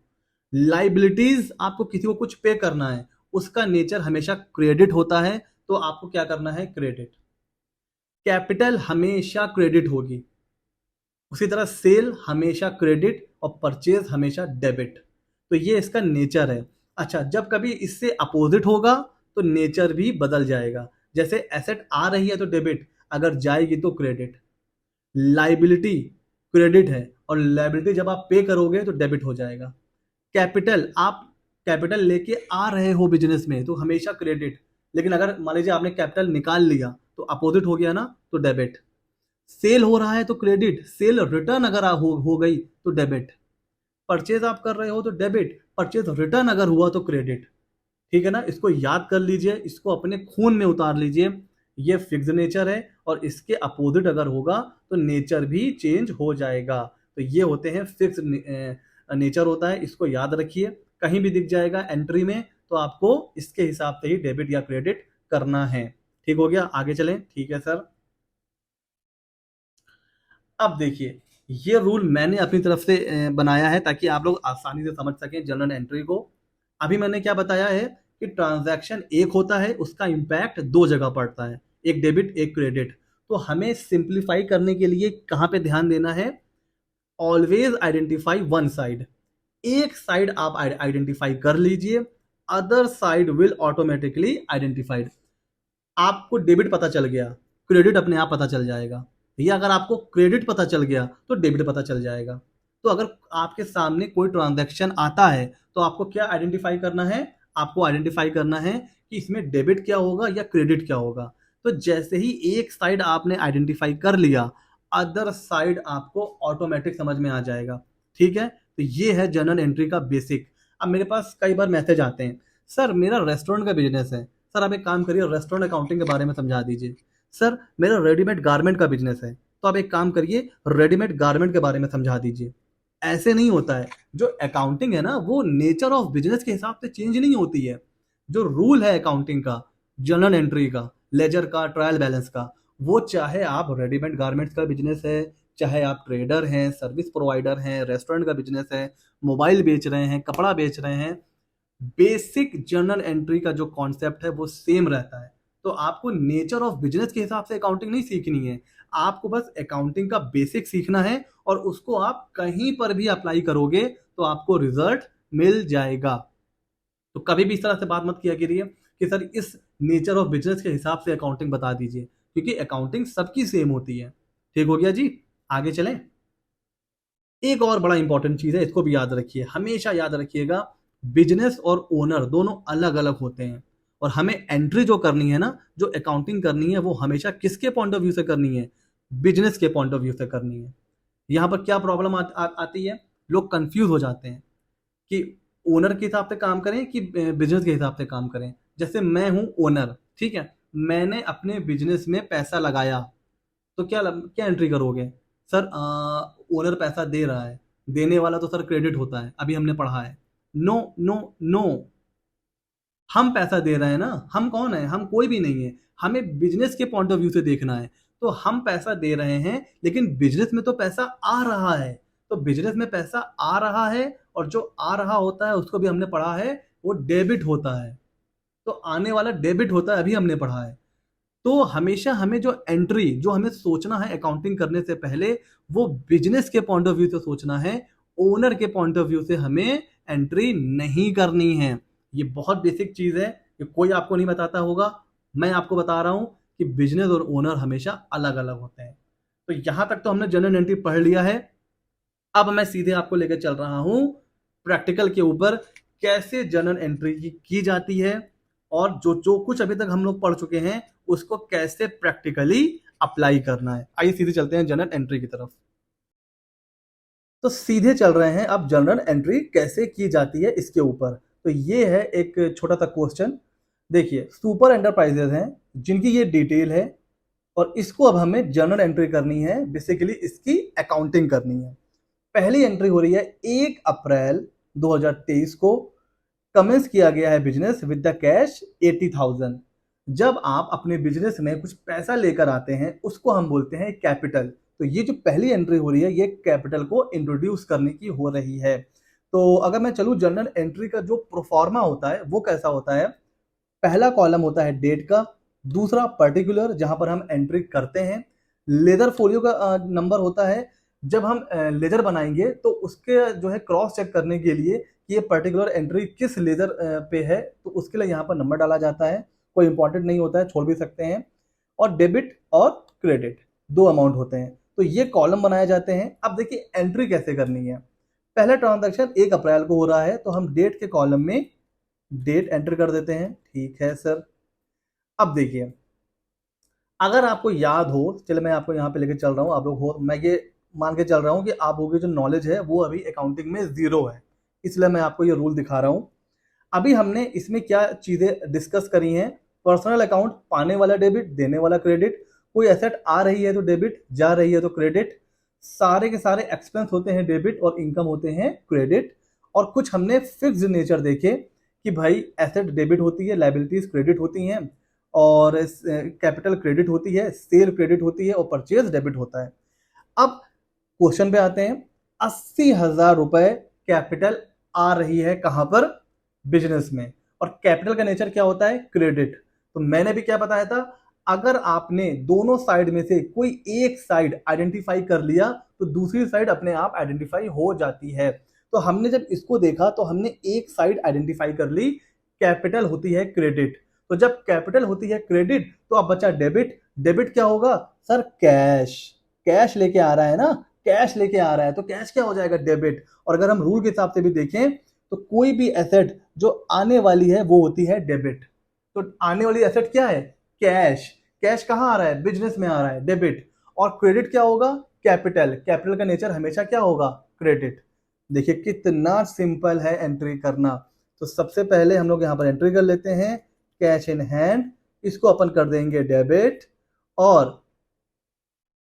लाइबिलिटीज, आपको किसी को कुछ पे करना है, उसका नेचर हमेशा क्रेडिट होता है, तो आपको क्या करना है? क्रेडिट। कैपिटल हमेशा क्रेडिट होगी। उसी तरह सेल हमेशा क्रेडिट और परचेज हमेशा डेबिट। तो ये इसका नेचर है। अच्छा, जब कभी इससे अपोजिट होगा तो नेचर भी बदल जाएगा। जैसे एसेट आ रही है तो डेबिट, अगर जाएगी तो क्रेडिट। लाइबिलिटी क्रेडिट है और लाइबिलिटी जब आप पे करोगे तो डेबिट हो जाएगा। कैपिटल, आप कैपिटल लेके आ रहे हो बिजनेस में तो हमेशा क्रेडिट, लेकिन अगर मान लीजिए आपने कैपिटल निकाल लिया तो अपोजिट हो गया ना, तो डेबिट। सेल हो रहा है तो क्रेडिट, सेल रिटर्न अगर हो गई तो डेबिट। परचेज आप कर रहे हो तो डेबिट, परचेज रिटर्न अगर हुआ तो क्रेडिट। ठीक है ना? इसको याद कर लीजिए, इसको अपने खून में उतार लीजिए। ये फिक्स नेचर है और इसके अपोजिट अगर होगा तो नेचर भी चेंज हो जाएगा। तो ये होते हैं फिक्स नेचर होता है, इसको याद रखिए। कहीं भी दिख जाएगा एंट्री में तो आपको इसके हिसाब से ही डेबिट या क्रेडिट करना है। ठीक हो गया? आगे चलें। ठीक है सर। अब देखिए, ये रूल मैंने अपनी तरफ से बनाया है ताकि आप लोग आसानी से समझ सकें जर्नल एंट्री को। अभी मैंने क्या बताया है कि ट्रांजैक्शन एक होता है, उसका इम्पैक्ट दो जगह पड़ता है, एक डेबिट एक क्रेडिट। तो हमें सिंप्लीफाई करने के लिए कहां पे ध्यान देना है? Always identify one side. एक साइड आप आइडेंटिफाई कर लीजिए, other side will automatically identified. आपको डेबिट पता चल गया, क्रेडिट अपने आप पता चल जाएगा। या अगर आपको क्रेडिट पता चल गया तो डेबिट पता चल जाएगा। तो अगर आपके सामने कोई ट्रांजैक्शन आता है तो आपको क्या आइडेंटिफाई करना है? आपको आइडेंटिफाई करना है कि इसमें डेबिट क्या होगा या क्रेडिट क्या होगा। तो जैसे ही एक साइड आपने आइडेंटिफाई कर लिया, अदर साइड आपको ऑटोमेटिक समझ में आ जाएगा। ठीक है? तो ये है जर्नल एंट्री का बेसिक। अब मेरे पास कई बार मैसेज आते हैं, सर मेरा रेस्टोरेंट का बिजनेस है, सर आप एक काम करिए रेस्टोरेंट अकाउंटिंग के बारे में समझा दीजिए। सर मेरा रेडीमेड गारमेंट का बिजनेस है, तो आप एक काम करिए रेडीमेड गारमेंट के बारे में समझा दीजिए। ऐसे नहीं होता है। जो अकाउंटिंग है ना, वो नेचर ऑफ बिजनेस के हिसाब से चेंज नहीं होती है। जो रूल है अकाउंटिंग का, जर्नल एंट्री का, लेजर का, ट्रायल बैलेंस का, वो चाहे आप रेडीमेड गारमेंट्स का बिजनेस है, चाहे आप ट्रेडर हैं, सर्विस प्रोवाइडर हैं, रेस्टोरेंट का बिजनेस है, मोबाइल बेच रहे हैं, कपड़ा बेच रहे हैं, बेसिक जर्नल एंट्री का जो कॉन्सेप्ट है वो सेम रहता है। तो आपको नेचर ऑफ बिजनेस के हिसाब से अकाउंटिंग नहीं सीखनी है, आपको बस अकाउंटिंग का बेसिक सीखना है और उसको आप कहीं पर भी अप्लाई करोगे तो आपको रिजल्ट मिल जाएगा। तो कभी भी इस तरह से बात मत किया करिए कि सर इस नेचर ऑफ बिजनेस के हिसाब से अकाउंटिंग बता दीजिए, क्योंकि अकाउंटिंग सबकी सेम होती है। ठीक हो गया जी? आगे चलें। एक और बड़ा इंपॉर्टेंट चीज है, इसको भी याद रखिए, हमेशा याद रखिएगा, बिजनेस और ओनर दोनों अलग अलग होते हैं। और हमें एंट्री जो करनी है ना, जो अकाउंटिंग करनी है, वो हमेशा किसके पॉइंट ऑफ व्यू से करनी है? बिजनेस के पॉइंट ऑफ व्यू से करनी है। यहाँ पर क्या प्रॉब्लम आती है? लोग कंफ्यूज हो जाते हैं कि ओनर के हिसाब से काम करें कि बिजनेस के हिसाब से काम करें। जैसे मैं हूं ओनर, ठीक है, मैंने अपने बिजनेस में पैसा लगाया, तो क्या क्या एंट्री करोगे? सर ओनर पैसा दे रहा है, देने वाला तो सर क्रेडिट होता है, अभी हमने पढ़ा है। नो नो नो, हम पैसा दे रहे हैं ना, हम कौन है? हम कोई भी नहीं है। हमें बिजनेस के पॉइंट ऑफ व्यू से देखना है। तो हम पैसा दे रहे हैं लेकिन बिजनेस में तो पैसा आ रहा है। तो बिजनेस में पैसा आ रहा है और जो आ रहा होता है उसको भी हमने पढ़ा है, वो डेबिट होता है। तो आने वाला डेबिट होता है, अभी हमने पढ़ा है। तो हमेशा हमें जो एंट्री, जो हमें सोचना है अकाउंटिंग करने से पहले, वो बिजनेस के पॉइंट ऑफ व्यू से सोचना है, ओनर के पॉइंट ऑफ व्यू से हमें एंट्री नहीं करनी है। ये बहुत बेसिक चीज है, ये कोई आपको नहीं बताता होगा, मैं आपको बता रहा हूं कि बिजनेस और ओनर हमेशा अलग अलग होते हैं। तो यहां तक तो हमने जनरल एंट्री पढ़ लिया है। अब मैं सीधे आपको लेकर चल रहा हूं प्रैक्टिकल के ऊपर, कैसे जनरल एंट्री की जाती है और जो जो कुछ अभी तक हम लोग पढ़ चुके हैं उसको कैसे प्रैक्टिकली अप्लाई करना है। आइए सीधे चलते हैं जनरल एंट्री की तरफ। तो सीधे चल रहे हैं अब जनरल एंट्री कैसे की जाती है इसके ऊपर। तो ये है एक छोटा सा क्वेश्चन। देखिए, सुपर एंटरप्राइजेज हैं जिनकी ये डिटेल है और इसको अब हमें जर्नल एंट्री करनी है, बेसिकली इसकी अकाउंटिंग करनी है। पहली एंट्री हो रही है 1 अप्रैल 2023 को। कमेंस किया गया है बिजनेस विद द कैश 80,000। जब आप अपने बिजनेस में कुछ पैसा लेकर आते हैं उसको हम बोलते हैं कैपिटल। तो ये जो पहली एंट्री हो रही है ये कैपिटल को इंट्रोड्यूस करने की हो रही है। तो अगर मैं चलूँ, जनरल एंट्री का जो प्रोफार्मा होता है वो कैसा होता है। पहला कॉलम होता है डेट का, दूसरा पर्टिकुलर जहां पर हम एंट्री करते हैं, लेजर फोलियो का नंबर होता है। जब हम लेजर बनाएंगे तो उसके जो है क्रॉस चेक करने के लिए कि ये पर्टिकुलर एंट्री किस लेजर पे है, तो उसके लिए यहाँ पर नंबर डाला जाता है। कोई इंपॉर्टेंट नहीं होता है, छोड़ भी सकते हैं। और डेबिट और क्रेडिट दो अमाउंट होते हैं, तो ये कॉलम बनाए जाते हैं। अब देखिए एंट्री कैसे करनी है। पहला ट्रांजैक्शन 1 अप्रैल को हो रहा है तो हम डेट के कॉलम में डेट एंटर कर देते हैं। ठीक है सर। अब देखिए, अगर आपको याद हो, चलो मैं आपको यहाँ पे लेके चल रहा हूँ, आप लोग हो, मैं ये मान के चल रहा हूँ कि आप लोगों की जो नॉलेज है वो अभी अकाउंटिंग में जीरो है, इसलिए मैं आपको ये रूल दिखा रहा हूँ। अभी हमने इसमें क्या चीजें डिस्कस करी हैं। पर्सनल अकाउंट, पाने वाला डेबिट, देने वाला क्रेडिट। कोई एसेट आ रही है तो डेबिट, जा रही है तो क्रेडिट। सारे के सारे एक्सपेंस होते हैं डेबिट और इनकम होते हैं क्रेडिट। और कुछ हमने फिक्स्ड नेचर देखे कि भाई एसेट डेबिट होती है, लाइबिलिटीज क्रेडिट होती हैं, और कैपिटल क्रेडिट होती है, सेल क्रेडिट होती है और परचेज डेबिट होता है। अब क्वेश्चन पे आते हैं। 80,000 रुपए कैपिटल आ रही है कहां पर, बिजनेस में, और कैपिटल का नेचर क्या होता है, क्रेडिट। तो मैंने भी क्या बताया था, अगर आपने दोनों साइड में से कोई एक साइड आइडेंटिफाई कर लिया तो दूसरी साइड अपने आप आइडेंटिफाई हो जाती है। तो हमने जब इसको देखा तो हमने एक साइड आइडेंटिफाई कर ली, कैपिटल होती है क्रेडिट। तो जब कैपिटल होती है क्रेडिट तो अब बचा डेबिट। डेबिट क्या होगा सर, कैश। कैश लेके आ रहा है ना, कैश लेके आ रहा है तो कैश क्या हो जाएगा, डेबिट। और अगर हम रूल के हिसाब से भी देखें तो कोई भी एसेट जो आने वाली है वो होती है डेबिट। तो आने वाली एसेट क्या है, कैश। कैश कहां आ रहा है, बिजनेस में आ रहा है, डेबिट। और क्रेडिट क्या होगा, कैपिटल। कैपिटल का नेचर हमेशा क्या होगा, क्रेडिट। देखिए कितना सिंपल है एंट्री करना। तो सबसे पहले हम लोग यहां पर एंट्री कर लेते हैं कैश इन हैंड, इसको अपन कर देंगे डेबिट। और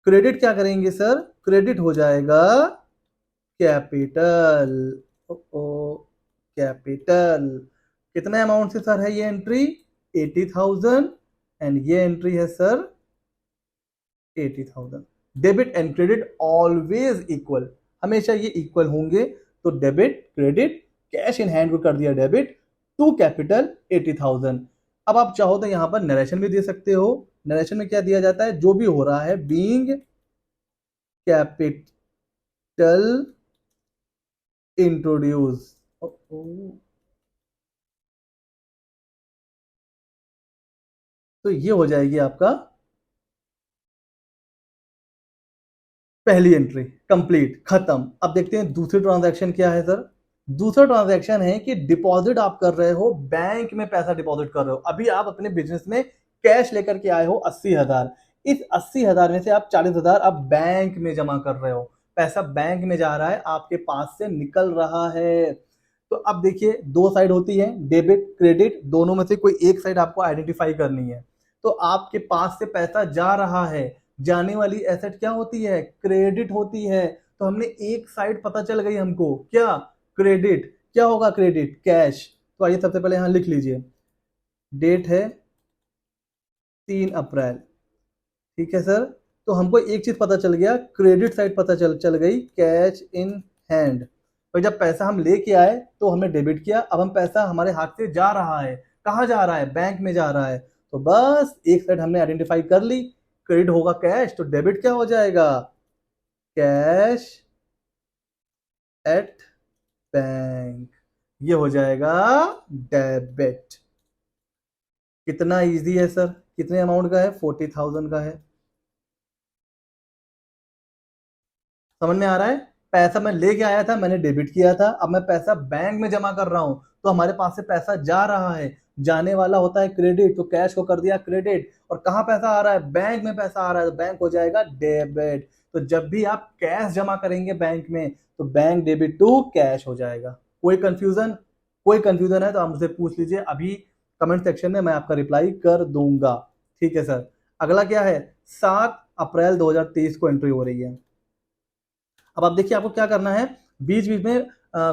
क्रेडिट क्या करेंगे सर, क्रेडिट हो जाएगा कैपिटल। Oh capital. कितने अमाउंट से सर है ये एंट्री, 80,000। एंड ये एंट्री है sir 80,000। Debit and credit always equal, हमेशा ये इक्वल होंगे। तो debit credit, cash in hand को कर दिया डेबिट, टू कैपिटल 80,000। अब आप चाहो तो यहां पर नरेशन भी दे सकते हो। नरेशन में क्या दिया जाता है, जो भी हो रहा है बीइंग कैपिटल इंट्रोड्यूस। तो ये हो जाएगी आपका पहली एंट्री, कंप्लीट, खत्म। अब देखते हैं दूसरी ट्रांजैक्शन क्या है सर। दूसरा ट्रांजैक्शन है कि डिपॉजिट आप कर रहे हो, बैंक में पैसा डिपॉजिट कर रहे हो। अभी आप अपने बिजनेस में कैश लेकर के आए हो 80,000। इस 80,000 में से आप 40,000 आप बैंक में जमा कर रहे हो। पैसा बैंक में जा रहा है, आपके पास से निकल रहा है। तो अब देखिए दो साइड होती है, डेबिट क्रेडिट, दोनों में से कोई एक साइड आपको आइडेंटिफाई करनी है। तो आपके पास से पैसा जा रहा है, जाने वाली एसेट क्या होती है, क्रेडिट होती है। तो हमने एक साइड पता चल गई हमको, क्या, क्रेडिट। क्या होगा क्रेडिट, कैश। तो आइए सबसे पहले यहां लिख लीजिए, डेट है 3 अप्रैल। ठीक है सर। तो हमको एक चीज पता चल गया, क्रेडिट साइड पता चल गई, कैश इन हैंड। तो जब पैसा हम लेके आए तो हमने डेबिट किया, अब हम पैसा हमारे हाथ से जा रहा है, कहाँ जा रहा है, बैंक में जा रहा है। तो बस एक साइड हमने आइडेंटिफाई कर ली, क्रेडिट होगा कैश, तो डेबिट क्या हो जाएगा, कैश एट बैंक, ये हो जाएगा डेबिट। कितना इजी है सर, कितने अमाउंट का है, 40,000 का है। समझ में आ रहा है? पैसा मैं लेके आया था, मैंने डेबिट किया था, अब मैं पैसा बैंक में जमा कर रहा हूं, तो हमारे पास से पैसा जा रहा है, जाने वाला होता है क्रेडिट, तो कैश को कर दिया क्रेडिट, और कहाँ पैसा आ रहा है, बैंक में पैसा आ रहा है, तो बैंक हो जाएगा डेबिट। तो जब भी आप कैश जमा करेंगे बैंक में, तो बैंक डेबिट टू कैश हो जाएगा। कोई कंफ्यूजन? कोई कंफ्यूजन है तो आप मुझसे पूछ लीजिए, अभी कमेंट सेक्शन में मैं आपका रिप्लाई कर दूंगा। ठीक है सर। अगला क्या है, 7 अप्रैल 2023 को एंट्री हो रही है। अब आप देखिए, आपको क्या करना है, बीच बीच में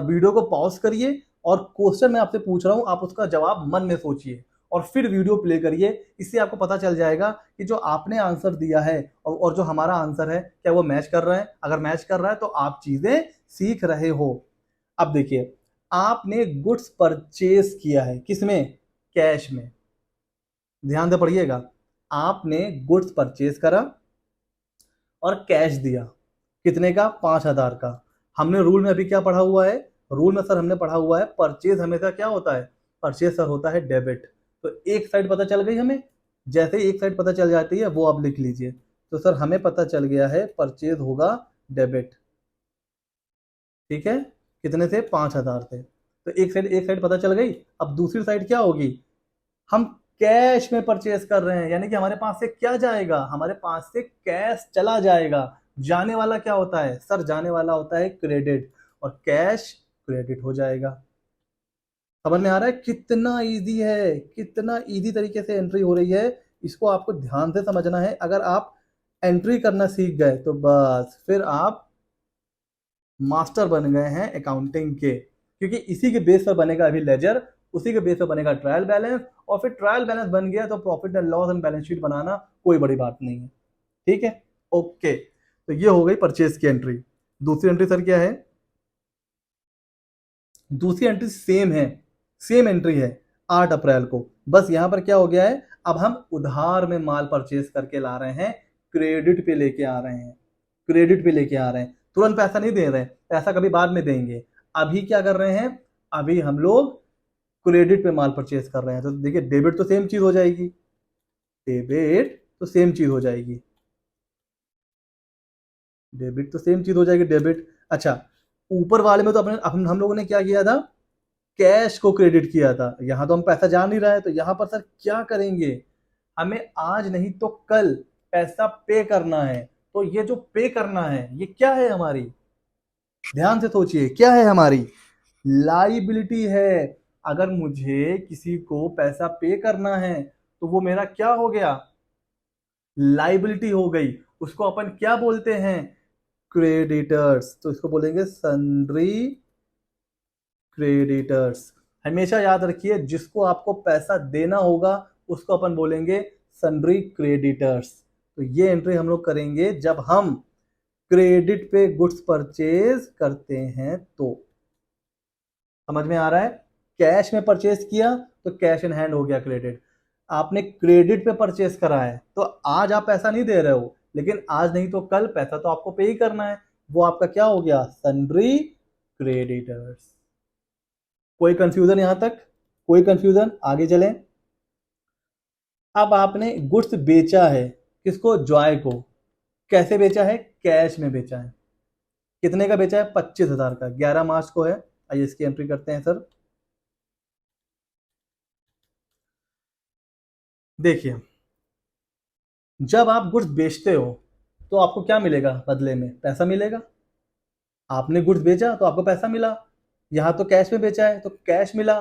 वीडियो को पॉज करिए, और क्वेश्चन मैं आपसे पूछ रहा हूं, आप उसका जवाब मन में सोचिए और फिर वीडियो प्ले करिए। इससे आपको पता चल जाएगा कि जो आपने आंसर दिया है और जो हमारा आंसर है, क्या वो मैच कर रहा है। अगर मैच कर रहा है तो आप चीजें सीख रहे हो। अब देखिए, आपने गुड्स परचेज किया है, किसमें, कैश में। ध्यान से पढ़िएगा, आपने गुड्स परचेज करा और कैश दिया, कितने का, 5,000 का। हमने रूल में अभी क्या पढ़ा हुआ है, रूल में सर हमने पढ़ा हुआ है परचेज हमेशा क्या होता है, परचेज सर होता है डेबिट। तो एक साइड पता चल गई हमें, जैसे ही एक साइड पता चल जाती है वो आप लिख लीजिए। तो सर हमें पता चल गया है परचेज होगा डेबिट। ठीक है, कितने थे, 5,000 थे, तो एक साइड पता चल गई। अब दूसरी साइड क्या होगी, हम कैश में परचेज कर रहे हैं, यानी कि हमारे पास से क्या जाएगा, हमारे पास से कैश चला जाएगा। जाने वाला क्या होता है सर, जाने वाला होता है क्रेडिट, और कैश क्रेडिट हो जाएगा। समझ में आ रहा है कितना इजी है, कितना इजी तरीके से एंट्री हो रही है। इसको आपको ध्यान से समझना है। अगर आप एंट्री करना सीख गए तो बस फिर आप मास्टर बन गए हैं अकाउंटिंग के, क्योंकि इसी के बेस पर बनेगा अभी लेजर, उसी के बेस पर बनेगा ट्रायल बैलेंस, और फिर ट्रायल बैलेंस बन गया तो profit and loss and balance sheet बनाना कोई बड़ी बात नहीं है। ठीक है, ओके। तो ये हो गई परचेज की एंट्री। दूसरी एंट्री सर क्या है, दूसरी एंट्री सेम है, सेम एंट्री है, 8 अप्रैल को। बस यहां पर क्या हो गया है, अब हम उधार में माल परचेज करके ला रहे हैं, क्रेडिट पे लेके आ रहे हैं, क्रेडिट पे लेके आ रहे हैं, तुरंत पैसा नहीं दे रहे हैं, पैसा कभी बाद में देंगे। अभी क्या कर रहे हैं, अभी हम लोग क्रेडिट पे माल परचेज कर रहे हैं। तो देखिए, डेबिट तो सेम चीज हो जाएगी, डेबिट तो सेम चीज हो जाएगी, डेबिट तो सेम चीज हो जाएगी, डेबिट। अच्छा, ऊपर वाले में तो अपने हम लोगों ने क्या किया था, कैश को क्रेडिट किया था। यहां तो हम पैसा जान नहीं रहा है, तो यहां पर सर क्या करेंगे, हमें आज नहीं तो कल पैसा पे करना है। तो ये जो पे करना है, ये क्या है हमारी, ध्यान से सोचिए, क्या है हमारी, लाइबिलिटी है। अगर मुझे किसी को पैसा पे करना है, तो वो मेरा क्या हो गया, लाइबिलिटी हो गई। उसको अपन क्या बोलते हैं, क्रेडिटर्स। तो इसको बोलेंगे सन्ड्री क्रेडिटर्स। हमेशा याद रखिए, जिसको आपको पैसा देना होगा उसको अपन बोलेंगे सन्ड्री क्रेडिटर्स। तो ये एंट्री हम लोग करेंगे जब हम क्रेडिट पे गुड्स परचेज करते हैं। तो समझ में आ रहा है, कैश में परचेज किया तो कैश इन हैंड हो गया क्रेडिट, आपने क्रेडिट पे परचेज करा है तो आज आप पैसा नहीं दे रहे हो, लेकिन आज नहीं तो कल पैसा तो आपको पे ही करना है, वो आपका क्या हो गया, सन्ड्री क्रेडिटर्स। कोई कंफ्यूजन यहां तक, कोई कंफ्यूजन, आगे चलें। अब आपने गुड्स बेचा है, किसको, जॉय को। कैसे बेचा है, कैश में बेचा है। कितने का बेचा है, 25,000 का, 11 मार्च को है। आइए इसकी एंट्री करते हैं सर। देखिए, जब आप गुड्स बेचते हो तो आपको क्या मिलेगा, बदले में पैसा मिलेगा। आपने गुड्स बेचा तो आपको पैसा मिला, यहां तो कैश में बेचा है तो कैश मिला।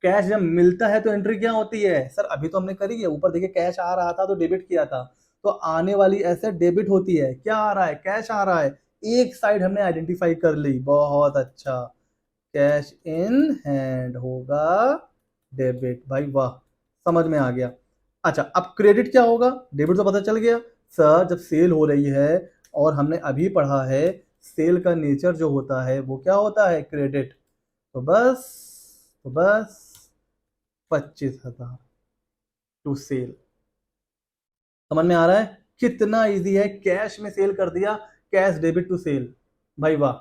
कैश जब मिलता है तो एंट्री क्या होती है सर, अभी तो हमने करी है, ऊपर देखिए कैश आ रहा था तो डेबिट किया था, तो आने वाली एसेट डेबिट होती है। क्या आ रहा है, कैश आ रहा है, एक साइड हमने आइडेंटिफाई कर ली, बहुत अच्छा। कैश इन हैंड होगा डेबिट, भाई वाह, समझ में आ गया। अच्छा, अब क्रेडिट क्या होगा, डेबिट तो पता चल गया। सर जब सेल हो रही है, और हमने अभी पढ़ा है सेल का नेचर जो होता है वो क्या होता है, क्रेडिट। तो बस, तो बस 25,000 टू सेल। समझ में आ रहा है कितना इजी है, कैश में सेल कर दिया, कैश डेबिट टू सेल, भाई वाह।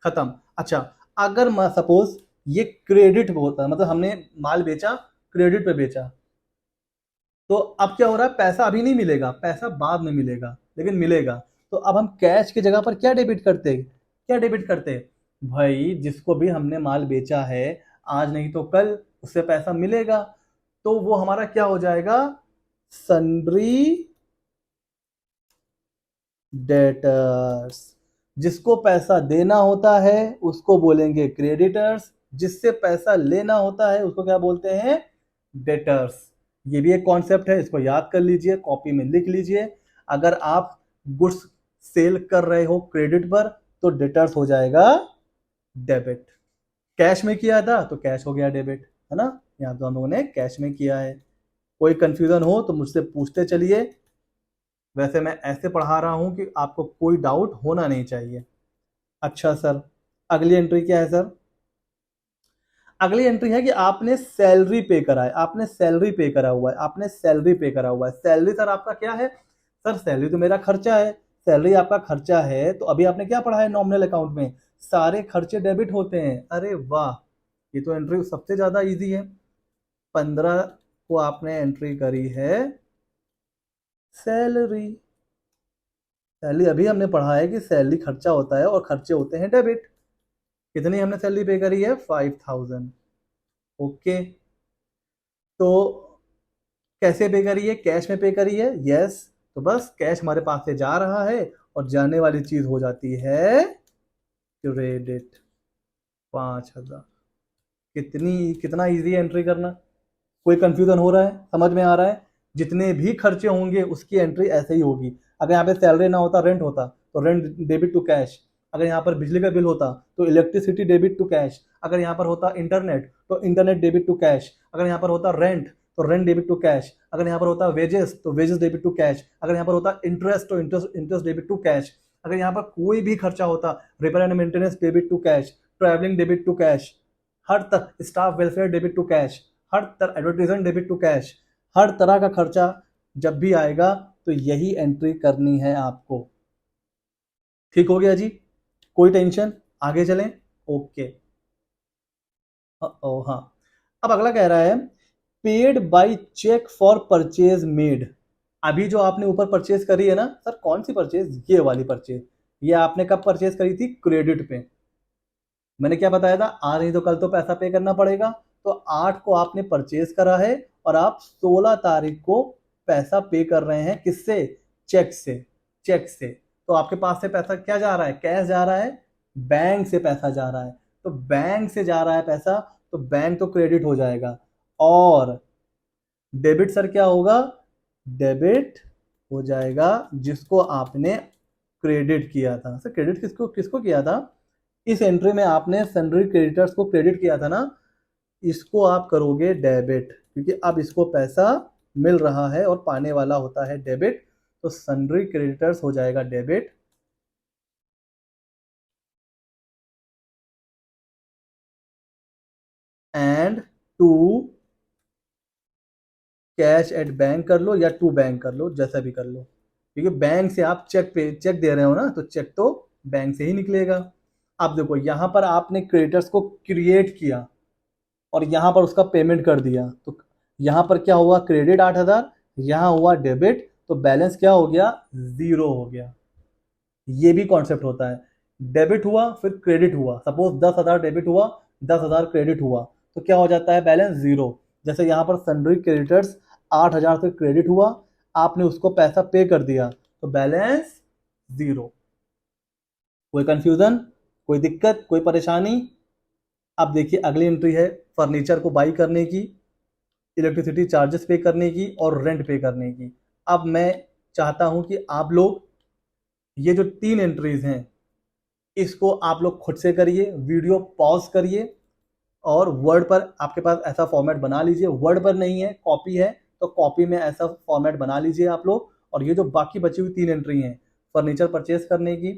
खत्म। अच्छा, अगर सपोज ये क्रेडिट होता है, मतलब हमने माल बेचा, क्रेडिट पे बेचा, तो अब क्या हो रहा है, पैसा अभी नहीं मिलेगा, पैसा बाद में मिलेगा, लेकिन मिलेगा। तो अब हम कैश की जगह पर क्या डेबिट करते, क्या डेबिट करते, भाई जिसको भी हमने माल बेचा है, आज नहीं तो कल उससे पैसा मिलेगा, तो वो हमारा क्या हो जाएगा, सन्ड्री डेटर्स। जिसको पैसा देना होता है उसको बोलेंगे क्रेडिटर्स, जिससे पैसा लेना होता है उसको क्या बोलते हैं, डेटर्स। ये भी एक कॉन्सेप्ट है, इसको याद कर लीजिए, कॉपी में लिख लीजिए। अगर आप गुड्स सेल कर रहे हो क्रेडिट पर, तो डेटर्स हो जाएगा डेबिट। कैश में किया था तो कैश हो गया डेबिट, है ना। यहाँ तो हम लोगों ने कैश में किया है। कोई कंफ्यूजन हो तो मुझसे पूछते चलिए, वैसे मैं ऐसे पढ़ा रहा हूं कि आपको कोई डाउट होना नहीं चाहिए। अच्छा सर, अगली एंट्री क्या है सर, अगली एंट्री है कि आपने सैलरी पे करा है, आपने सैलरी पे करा हुआ है, आपने सैलरी पे करा हुआ है। सैलरी सर आपका क्या है, सर सैलरी तो मेरा खर्चा है। सैलरी आपका खर्चा है, तो अभी आपने क्या पढ़ा है नॉमिनल अकाउंट में, सारे खर्चे डेबिट होते हैं। अरे वाह, ये तो एंट्री सबसे ज्यादा इजी है। 15 को आपने एंट्री करी है सैलरी। सैलरी अभी हमने पढ़ा है कि सैलरी खर्चा होता है और खर्चे होते हैं डेबिट। कितनी हमने सैलरी पे करी है, 5000। ओके, तो कैसे पे करी है, कैश में पे करी है, यस। तो बस कैश हमारे पास से जा रहा है और जाने वाली चीज हो जाती है क्रेडिट, 5000। कितना इजी है एंट्री करना, कोई कंफ्यूजन हो रहा है, समझ में आ रहा है। जितने भी खर्चे होंगे उसकी एंट्री ऐसे ही होगी। अगर यहाँ पे सैलरी ना होता, रेंट होता, तो रेंट डेबिट टू कैश। अगर यहाँ पर बिजली का बिल होता तो इलेक्ट्रिसिटी डेबिट टू कैश। अगर यहाँ पर होता इंटरनेट तो इंटरनेट डेबिट टू कैश। अगर यहाँ पर होता रेंट तो रेंट डेबिट टू कैश। अगर यहाँ पर होता वेजेस तो वेजेस डेबिट टू कैश। अगर यहाँ पर होता इंटरेस्ट तो इंटरेस्ट डेबिट टू कैश। अगर यहाँ पर कोई भी खर्चा होता, repair and maintenance debit to cash, travelling debit to cash, हर तक staff welfare debit to cash, हर तरह एडवर्टीजमेंट डेबिट टू कैश, हर तरह का खर्चा जब भी आएगा तो यही एंट्री करनी है आपको। ठीक हो गया जी, कोई टेंशन, आगे चलें। ओके, ओ हाँ, अब अगला कह रहा है paid by cheque for purchase made. अभी जो आपने ऊपर परचेज करी है ना सर, कौन सी परचेज, ये वाली परचेज, ये आपने कब परचेज करी थी, क्रेडिट पे। मैंने क्या बताया था, आज नहीं तो कल तो पैसा पे करना पड़ेगा। तो 8 को आपने परचेज करा है और आप 16 तारीख को पैसा पे कर रहे हैं, किससे, चेक से, चेक से। तो आपके पास से पैसा क्या जा रहा है, कैश जा रहा है, बैंक से पैसा जा रहा है। तो बैंक से जा रहा है पैसा, तो बैंक तो क्रेडिट हो जाएगा। और डेबिट सर क्या होगा, डेबिट हो जाएगा जिसको आपने क्रेडिट किया था। सर क्रेडिट किसको किसको किया था, इस एंट्री में आपने सन्ड्री क्रेडिटर्स को क्रेडिट किया था ना, इसको आप करोगे डेबिट, क्योंकि अब इसको पैसा मिल रहा है और पाने वाला होता है डेबिट। तो सन्ड्री क्रेडिटर्स हो जाएगा debit. And to cash at bank कर लो या टू बैंक कर लो, जैसा भी कर लो, क्योंकि बैंक से आप चेक दे रहे हो ना, तो चेक तो बैंक से ही निकलेगा। अब देखो यहाँ पर आपने क्रेडिटर्स को क्रिएट किया और यहाँ पर उसका पेमेंट कर दिया, तो यहाँ पर क्या हुआ, क्रेडिट 8000, यहाँ हुआ डेबिट, तो बैलेंस क्या हो गया, 0 हो गया। ये भी कॉन्सेप्ट होता है, डेबिट हुआ फिर क्रेडिट हुआ, सपोज 10,000 डेबिट हुआ, 10,000 क्रेडिट हुआ, तो क्या हो जाता है, बैलेंस 0। जैसे यहाँ पर सन्ड्री क्रेडिटर्स 8,000 से क्रेडिट हुआ, आपने उसको पैसा पे कर दिया, तो बैलेंस 0। कोई कंफ्यूजन, कोई दिक्कत, कोई परेशानी। अब देखिए अगली एंट्री है फर्नीचर को बाई करने की, इलेक्ट्रिसिटी चार्जेस पे करने की और रेंट पे करने की। अब मैं चाहता हूं कि आप लोग ये जो 3 एंट्रीज हैं इसको आप लोग खुद से करिए, वीडियो पॉज करिए और वर्ड पर आपके पास ऐसा फॉर्मेट बना लीजिए। वर्ड पर नहीं है, कॉपी है, तो कॉपी में ऐसा फॉर्मेट बना लीजिए आप लोग। और ये जो बाकी बची हुई 3 एंट्री हैं, फर्नीचर परचेज करने की,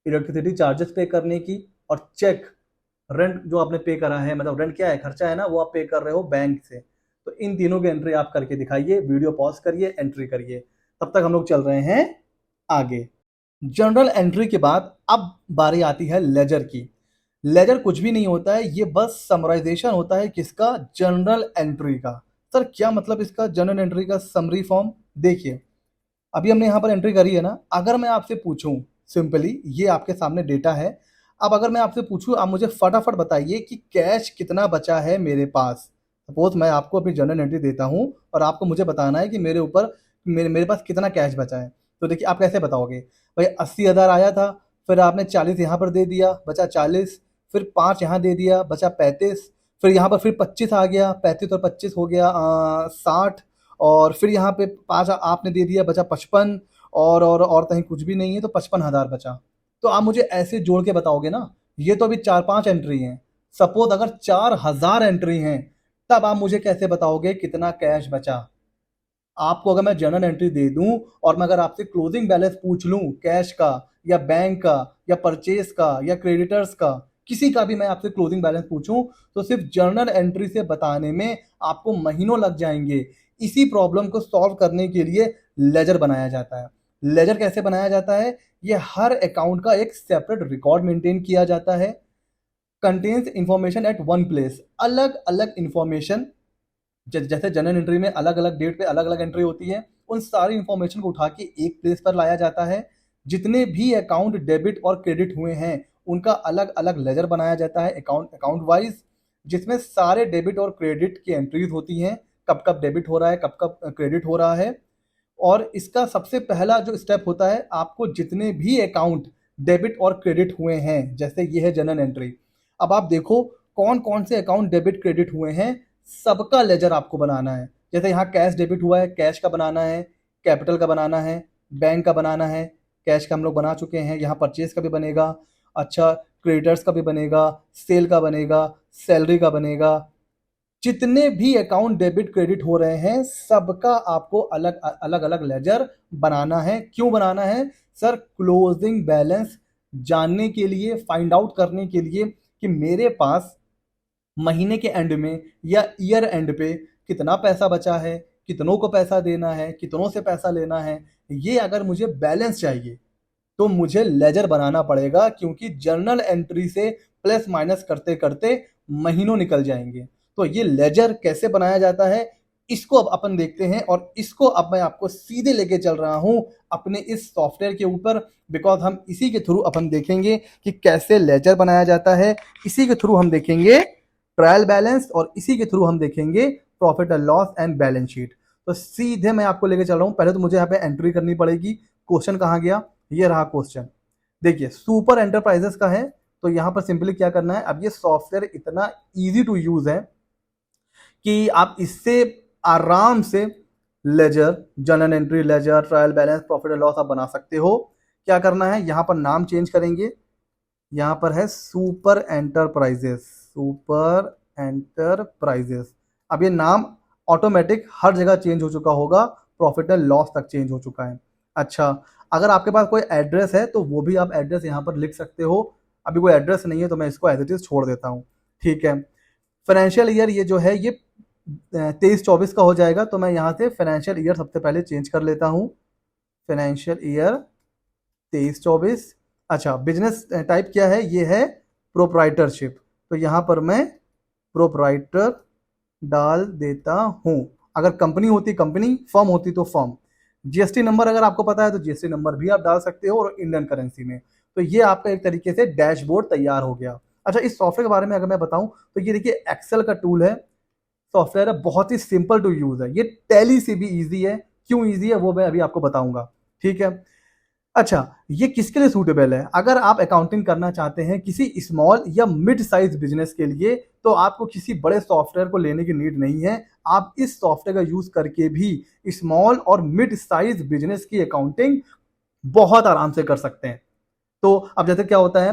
इलेक्ट्रिसिटी चार्जेस पे करने की और चेक, रेंट जो आपने पे करा है, मतलब रेंट क्या है, खर्चा है ना, वो आप पे कर रहे हो बैंक से, तो इन तीनों की एंट्री आप करके दिखाइए, वीडियो पॉज करिए, एंट्री करिए। तब तक हम लोग चल रहे हैं आगे। जनरल एंट्री के बाद अब बारी आती है लेजर की। लेजर कुछ भी नहीं होता है, ये बस समराइजेशन होता है किसका? जनरल एंट्री का। सर क्या मतलब इसका? जनरल एंट्री का समरी फॉर्म देखिए, अभी हमने यहाँ पर एंट्री करी है ना। अगर मैं आपसे पूछूं, सिंपली ये आपके सामने डेटा है, अब अगर मैं आपसे पूछूं, आप मुझे फटाफट बताइए कि कैश कितना बचा है मेरे पास। सपोज मैं आपको अपनी जनरल एंट्री देता हूं और आपको मुझे बताना है कि मेरे ऊपर मेरे पास कितना कैश बचा है। तो देखिए आप कैसे बताओगे? भाई 80,000 आया था, फिर आपने 40 यहाँ पर दे दिया, बचा 40, फिर 5 यहाँ दे दिया, बचा 35, फिर यहाँ पर फिर 25 आ गया, 35 और 25 हो गया 60, और फिर यहाँ पे 5 आपने दे दिया, बचा 55, और कहीं कुछ भी नहीं है तो 55,000 बचा। तो आप मुझे ऐसे जोड़ के बताओगे ना। ये तो अभी 4-5 एंट्री हैं। सपोज अगर 4,000 एंट्री हैं, तब आप मुझे कैसे बताओगे कितना कैश बचा? आपको अगर मैं जर्नल एंट्री दे दूं और मैं अगर आपसे क्लोजिंग बैलेंस पूछ लूं कैश का या बैंक का या परचेस का या क्रेडिटर्स का, किसी का भी मैं आपसे क्लोजिंग बैलेंस पूछूं, तो सिर्फ जर्नल एंट्री से बताने में आपको महीनों लग जाएंगे। इसी प्रॉब्लम को सॉल्व करने के लिए लेजर बनाया जाता है। लेजर कैसे बनाया जाता है? ये हर अकाउंट का एक सेपरेट रिकॉर्ड मेंटेन किया जाता है। Contains information at one place, अलग अलग इंफॉर्मेशन, जैसे जनरल एंट्री में अलग अलग डेट पे अलग अलग एंट्री होती है, उन सारी इंफॉर्मेशन को उठा के एक प्लेस पर लाया जाता है। जितने भी अकाउंट डेबिट और क्रेडिट हुए हैं उनका अलग अलग लेजर बनाया जाता है, अकाउंट अकाउंट वाइज, जिसमें सारे डेबिट और क्रेडिट की एंट्रीज होती हैं, कब कब डेबिट हो रहा है, कब कब क्रेडिट हो रहा है। और इसका सबसे पहला जो स्टेप होता है, आपको जितने भी अकाउंट डेबिट और क्रेडिट हुए हैं, जैसे ये है जनरल एंट्री, अब आप देखो कौन कौन से अकाउंट डेबिट क्रेडिट हुए हैं, सबका लेजर आपको बनाना है। जैसे यहाँ कैश डेबिट हुआ है, कैश का बनाना है, कैपिटल का बनाना है, बैंक का बनाना है। कैश का हम लोग बना चुके हैं, यहाँ परचेज का भी बनेगा। अच्छा, क्रेडिटर्स का भी बनेगा, सेल का बनेगा, सैलरी का बनेगा। जितने भी अकाउंट डेबिट क्रेडिट हो रहे हैं सबका आपको अलग अलग अलग लेजर बनाना है। क्यों बनाना है सर? क्लोजिंग बैलेंस जानने के लिए, फाइंड आउट करने के लिए कि मेरे पास महीने के एंड में या ईयर एंड पे कितना पैसा बचा है, कितनों को पैसा देना है, कितनों से पैसा लेना है। ये अगर मुझे बैलेंस चाहिए तो मुझे लेजर बनाना पड़ेगा, क्योंकि जर्नल एंट्री से प्लस माइनस करते करते महीनों निकल जाएंगे। तो ये लेजर कैसे बनाया जाता है, इसको अब अपन देखते हैं, और इसको अब मैं आपको सीधे लेके चल रहा हूं अपने इस सॉफ्टवेयर के ऊपर, बिकॉज हम इसी के थ्रू अपन देखेंगे कि कैसे लेजर बनाया जाता है। इसी के थ्रू हम देखेंगे ट्रायल बैलेंस, और इसी के थ्रू हम देखेंगे profit and loss and balance sheet. तो सीधे मैं आपको लेके चल रहा हूं। पहले तो मुझे यहाँ पे एंट्री करनी पड़ेगी। क्वेश्चन कहाँ गया? ये रहा क्वेश्चन। देखिए सुपर एंटरप्राइजेस का है, तो यहाँ पर सिंपली क्या करना है, अब ये सॉफ्टवेयर इतना इजी टू यूज है कि आप इससे आराम से ledger, journal entry, ledger, trial balance, profit and loss आप बना सकते हो। क्या करना है, यहाँ पर नाम चेंज करेंगे। यहाँ पर है सुपर एंटरप्राइजेस, सुपर एंटरप्राइजेस। अब ये नाम ऑटोमेटिक हर जगह चेंज हो चुका होगा, प्रॉफिट एंड लॉस तक चेंज हो चुका है। अच्छा, अगर आपके पास कोई एड्रेस है तो वो भी आप एड्रेस यहाँ पर लिख सकते हो। अभी कोई एड्रेस नहीं है तो मैं इसको एज इट इज छोड़ देता हूँ। ठीक है, फाइनेंशियल ईयर ये जो है ये 23-24 का हो जाएगा, तो मैं यहाँ से फाइनेंशियल ईयर सबसे पहले चेंज कर लेता हूँ। Financial year 23-24। अच्छा, बिजनेस टाइप क्या है? ये है प्रोप्राइटरशिप, तो यहाँ पर मैं प्रोप्राइटर डाल देता हूँ। अगर कंपनी होती कंपनी, फर्म होती तो फर्म। जीएसटी नंबर अगर आपको पता है तो जीएसटी नंबर भी आप डाल सकते हो, और इंडियन करेंसी में। तो ये आपका एक तरीके से डैशबोर्ड तैयार हो गया। अच्छा, इस सॉफ्टवेयर के बारे में अगर मैं बताऊं तो ये देखिए एक्सेल का टूल है, सॉफ्टवेयर है, बहुत ही सिंपल टू यूज है। ये टैली से भी इजी है। क्यों इजी है वो मैं अभी आपको बताऊंगा। ठीक है। अच्छा, ये किसके लिए सूटेबल है? अगर आप अकाउंटिंग करना चाहते हैं किसी स्मॉल या मिड साइज बिजनेस के लिए, तो आपको किसी बड़े सॉफ्टवेयर को लेने की नीड नहीं है। आप इस सॉफ्टवेयर का यूज करके भी स्मॉल और मिड साइज बिजनेस की अकाउंटिंग बहुत आराम से कर सकते हैं। तो अब जैसे क्या होता है,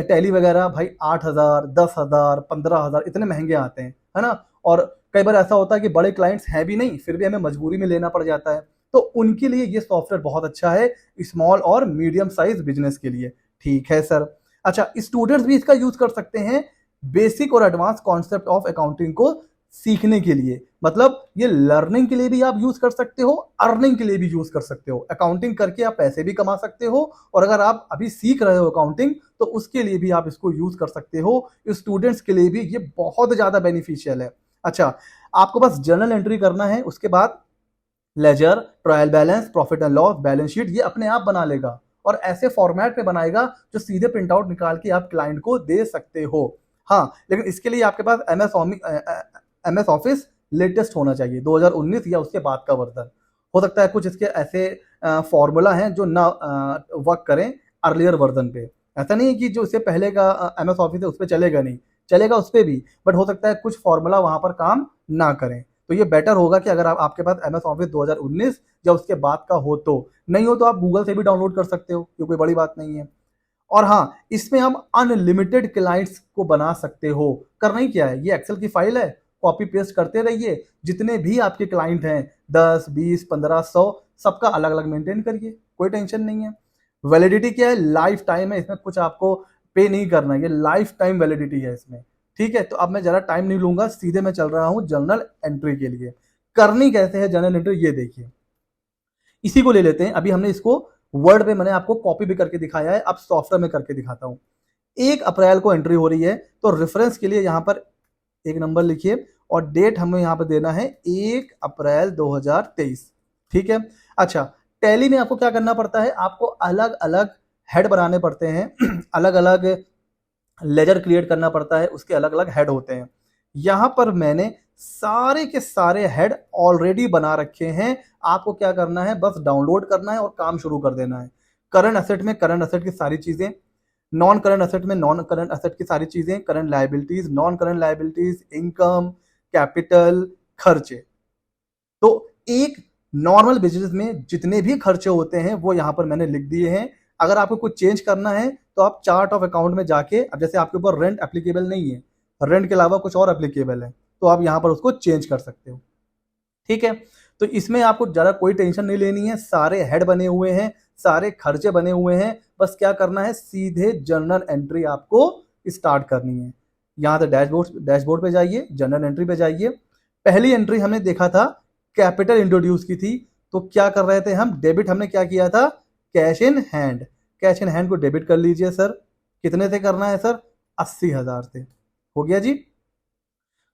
टैली वगैरह भाई 8,000, 10,000, 15,000 इतने महंगे आते हैं, है ना। और कई बार ऐसा होता है कि बड़े क्लाइंट्स हैं भी नहीं, फिर भी हमें मजबूरी में लेना पड़ जाता है। तो उनके लिए ये सॉफ्टवेयर बहुत अच्छा है, स्मॉल और मीडियम साइज बिजनेस के लिए। ठीक है सर। अच्छा, स्टूडेंट्स भी इसका यूज कर सकते हैं बेसिक और एडवांस कॉन्सेप्ट ऑफ अकाउंटिंग को सीखने के लिए, मतलब ये लर्निंग के लिए भी आप यूज कर सकते हो, अर्निंग के लिए भी यूज कर सकते हो। अकाउंटिंग करके आप पैसे भी कमा सकते हो, और अगर आप अभी सीख रहे हो अकाउंटिंग तो उसके लिए भी आप इसको यूज कर सकते हो। स्टूडेंट्स के लिए भी ये बहुत ज्यादा बेनिफिशियल है। अच्छा, आपको बस जर्नल एंट्री करना है, उसके बाद ledger, trial balance, profit and loss, balance sheet ये अपने आप बना लेगा, और ऐसे फॉर्मेट में बनाएगा जो सीधे प्रिंट आउट निकाल के आप क्लाइंट को दे सकते हो। हाँ, लेकिन इसके लिए आपके पास एमएस ऑफिस लेटेस्ट होना चाहिए, 2019 या उसके बाद का वर्जन। हो सकता है कुछ इसके ऐसे फॉर्मूला हैं जो ना वर्क करें अर्लियर वर्जन पे। ऐसा नहीं है कि जो इससे पहले का एमएस ऑफिस है उस पर चलेगा नहीं, चलेगा उस पर भी, बट हो सकता है कुछ फॉर्मूला वहां पर काम ना करें। तो ये बेटर होगा कि अगर आपके पास एमएस ऑफिस 2019 या उसके बाद का हो, तो नहीं हो तो आप गूगल से भी डाउनलोड कर सकते हो, ये कोई बड़ी बात नहीं है। और हाँ, इसमें हम अनलिमिटेड क्लाइंट्स को बना सकते हो। करना ही क्या है, ये एक्सेल की फाइल है, कॉपी पेस्ट करते रहिए, जितने भी आपके क्लाइंट हैं 10, 20, 15, 100 सबका अलग अलग मेंटेन करिए, कोई टेंशन नहीं है। वैलिडिटी क्या है, लाइफ टाइम है, इसमें कुछ आपको पे नहीं करना है, ये लाइफ टाइम वैलिडिटी है इसमें। ठीक है, तो अब मैं जरा टाइम नहीं लूंगा, सीधे मैं चल रहा हूं जर्नल एंट्री के लिए। करनी कैसे है जर्नल एंट्री, ये देखिए। इसी को ले लेते हैं, अभी हमने इसको वर्ड पे मैंने आपको कॉपी भी करके दिखाया है, अब सॉफ्टवेयर में करके दिखाता हूं। 1 अप्रैल को एंट्री हो रही है, तो रेफरेंस के लिए यहां पर एक नंबर लिखिए, और डेट हमें यहां पर देना है 1 अप्रैल 2023। ठीक है। अच्छा, टैली में आपको क्या करना पड़ता है, आपको अलग अलग हेड बनाने पड़ते हैं अलग अलग लेजर क्रिएट करना पड़ता है, उसके अलग अलग हेड होते हैं। यहां पर मैंने सारे के सारे हेड ऑलरेडी बना रखे हैं, आपको क्या करना है, बस डाउनलोड करना है और काम शुरू कर देना है। करंट असेट में करंट असेट की सारी चीजें, नॉन करंट असेट में नॉन करंट असेट की सारी चीजें, current liabilities, non current liabilities, income, capital, खर्चे। तो एक नॉर्मल बिजनेस में जितने भी खर्चे होते हैं वो यहां पर मैंने लिख दिए हैं। अगर आपको कुछ चेंज करना है तो आप चार्ट ऑफ अकाउंट में जाके, अब जैसे आपके ऊपर रेंट एप्लीकेबल नहीं है, रेंट के अलावा कुछ और एप्लीकेबल है, तो आप यहां पर उसको चेंज कर सकते हो। ठीक है, तो इसमें आपको जरा कोई टेंशन नहीं लेनी है, सारे हेड बने हुए हैं, सारे खर्चे बने हुए हैं, बस क्या करना है, सीधे जर्नल एंट्री आपको स्टार्ट करनी है। यहां से डैशबोर्ड पे जाइए, जर्नल एंट्री पे जाइए। पहली एंट्री हमने देखा था, कैपिटल इंट्रोड्यूस की थी, तो क्या कर रहे थे हम, डेबिट हमने क्या किया था, cash in hand. Cash in hand को डेबिट कर लीजिए सर। कितने से करना है सर, 80,000 से। हो गया जी।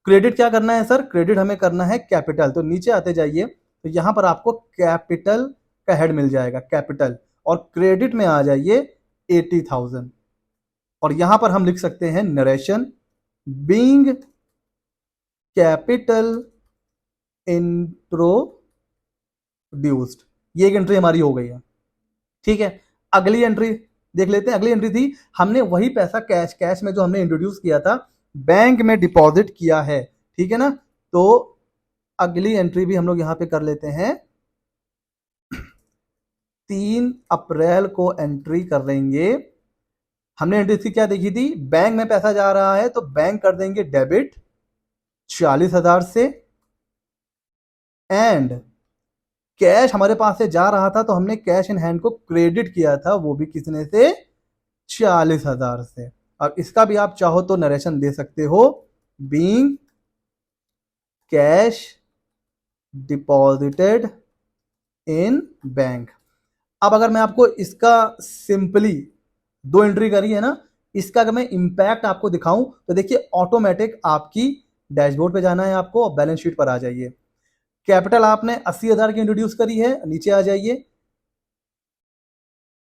क्रेडिट क्या करना है सर, क्रेडिट हमें करना है कैपिटल, तो नीचे आते जाइए, तो यहां पर आपको कैपिटल का हेड मिल जाएगा, कैपिटल, और क्रेडिट में आ जाइए 80,000। और यहां पर हम लिख सकते हैं नरेशन बीइंग कैपिटल इंट्रोड्यूस्ड। ये एक एंट्री हमारी हो गई है। ठीक है, अगली एंट्री देख लेते हैं। अगली एंट्री थी, हमने वही पैसा कैश में जो हमने इंट्रोड्यूस किया था, बैंक में डिपॉजिट किया है। ठीक है ना, तो अगली एंट्री भी हम लोग यहां पे कर लेते हैं। 3 अप्रैल को एंट्री कर देंगे। हमने एंट्री क्या देखी थी, बैंक में पैसा जा रहा है तो बैंक कर देंगे डेबिट 40,000 से, एंड कैश हमारे पास से जा रहा था तो हमने कैश इन हैंड को क्रेडिट किया था, वो भी कितने से, 40,000 से। अब इसका भी आप चाहो तो नरेशन दे सकते हो, being cash deposited in bank. अब अगर मैं आपको इसका सिंपली 2 एंट्री करी है ना, इसका अगर मैं इंपैक्ट आपको दिखाऊं तो देखिए, ऑटोमेटिक आपकी डैशबोर्ड पे जाना है आपको, और बैलेंस शीट पर आ जाइए। कैपिटल आपने 80,000 की इंट्रोड्यूस करी है, नीचे आ जाइए।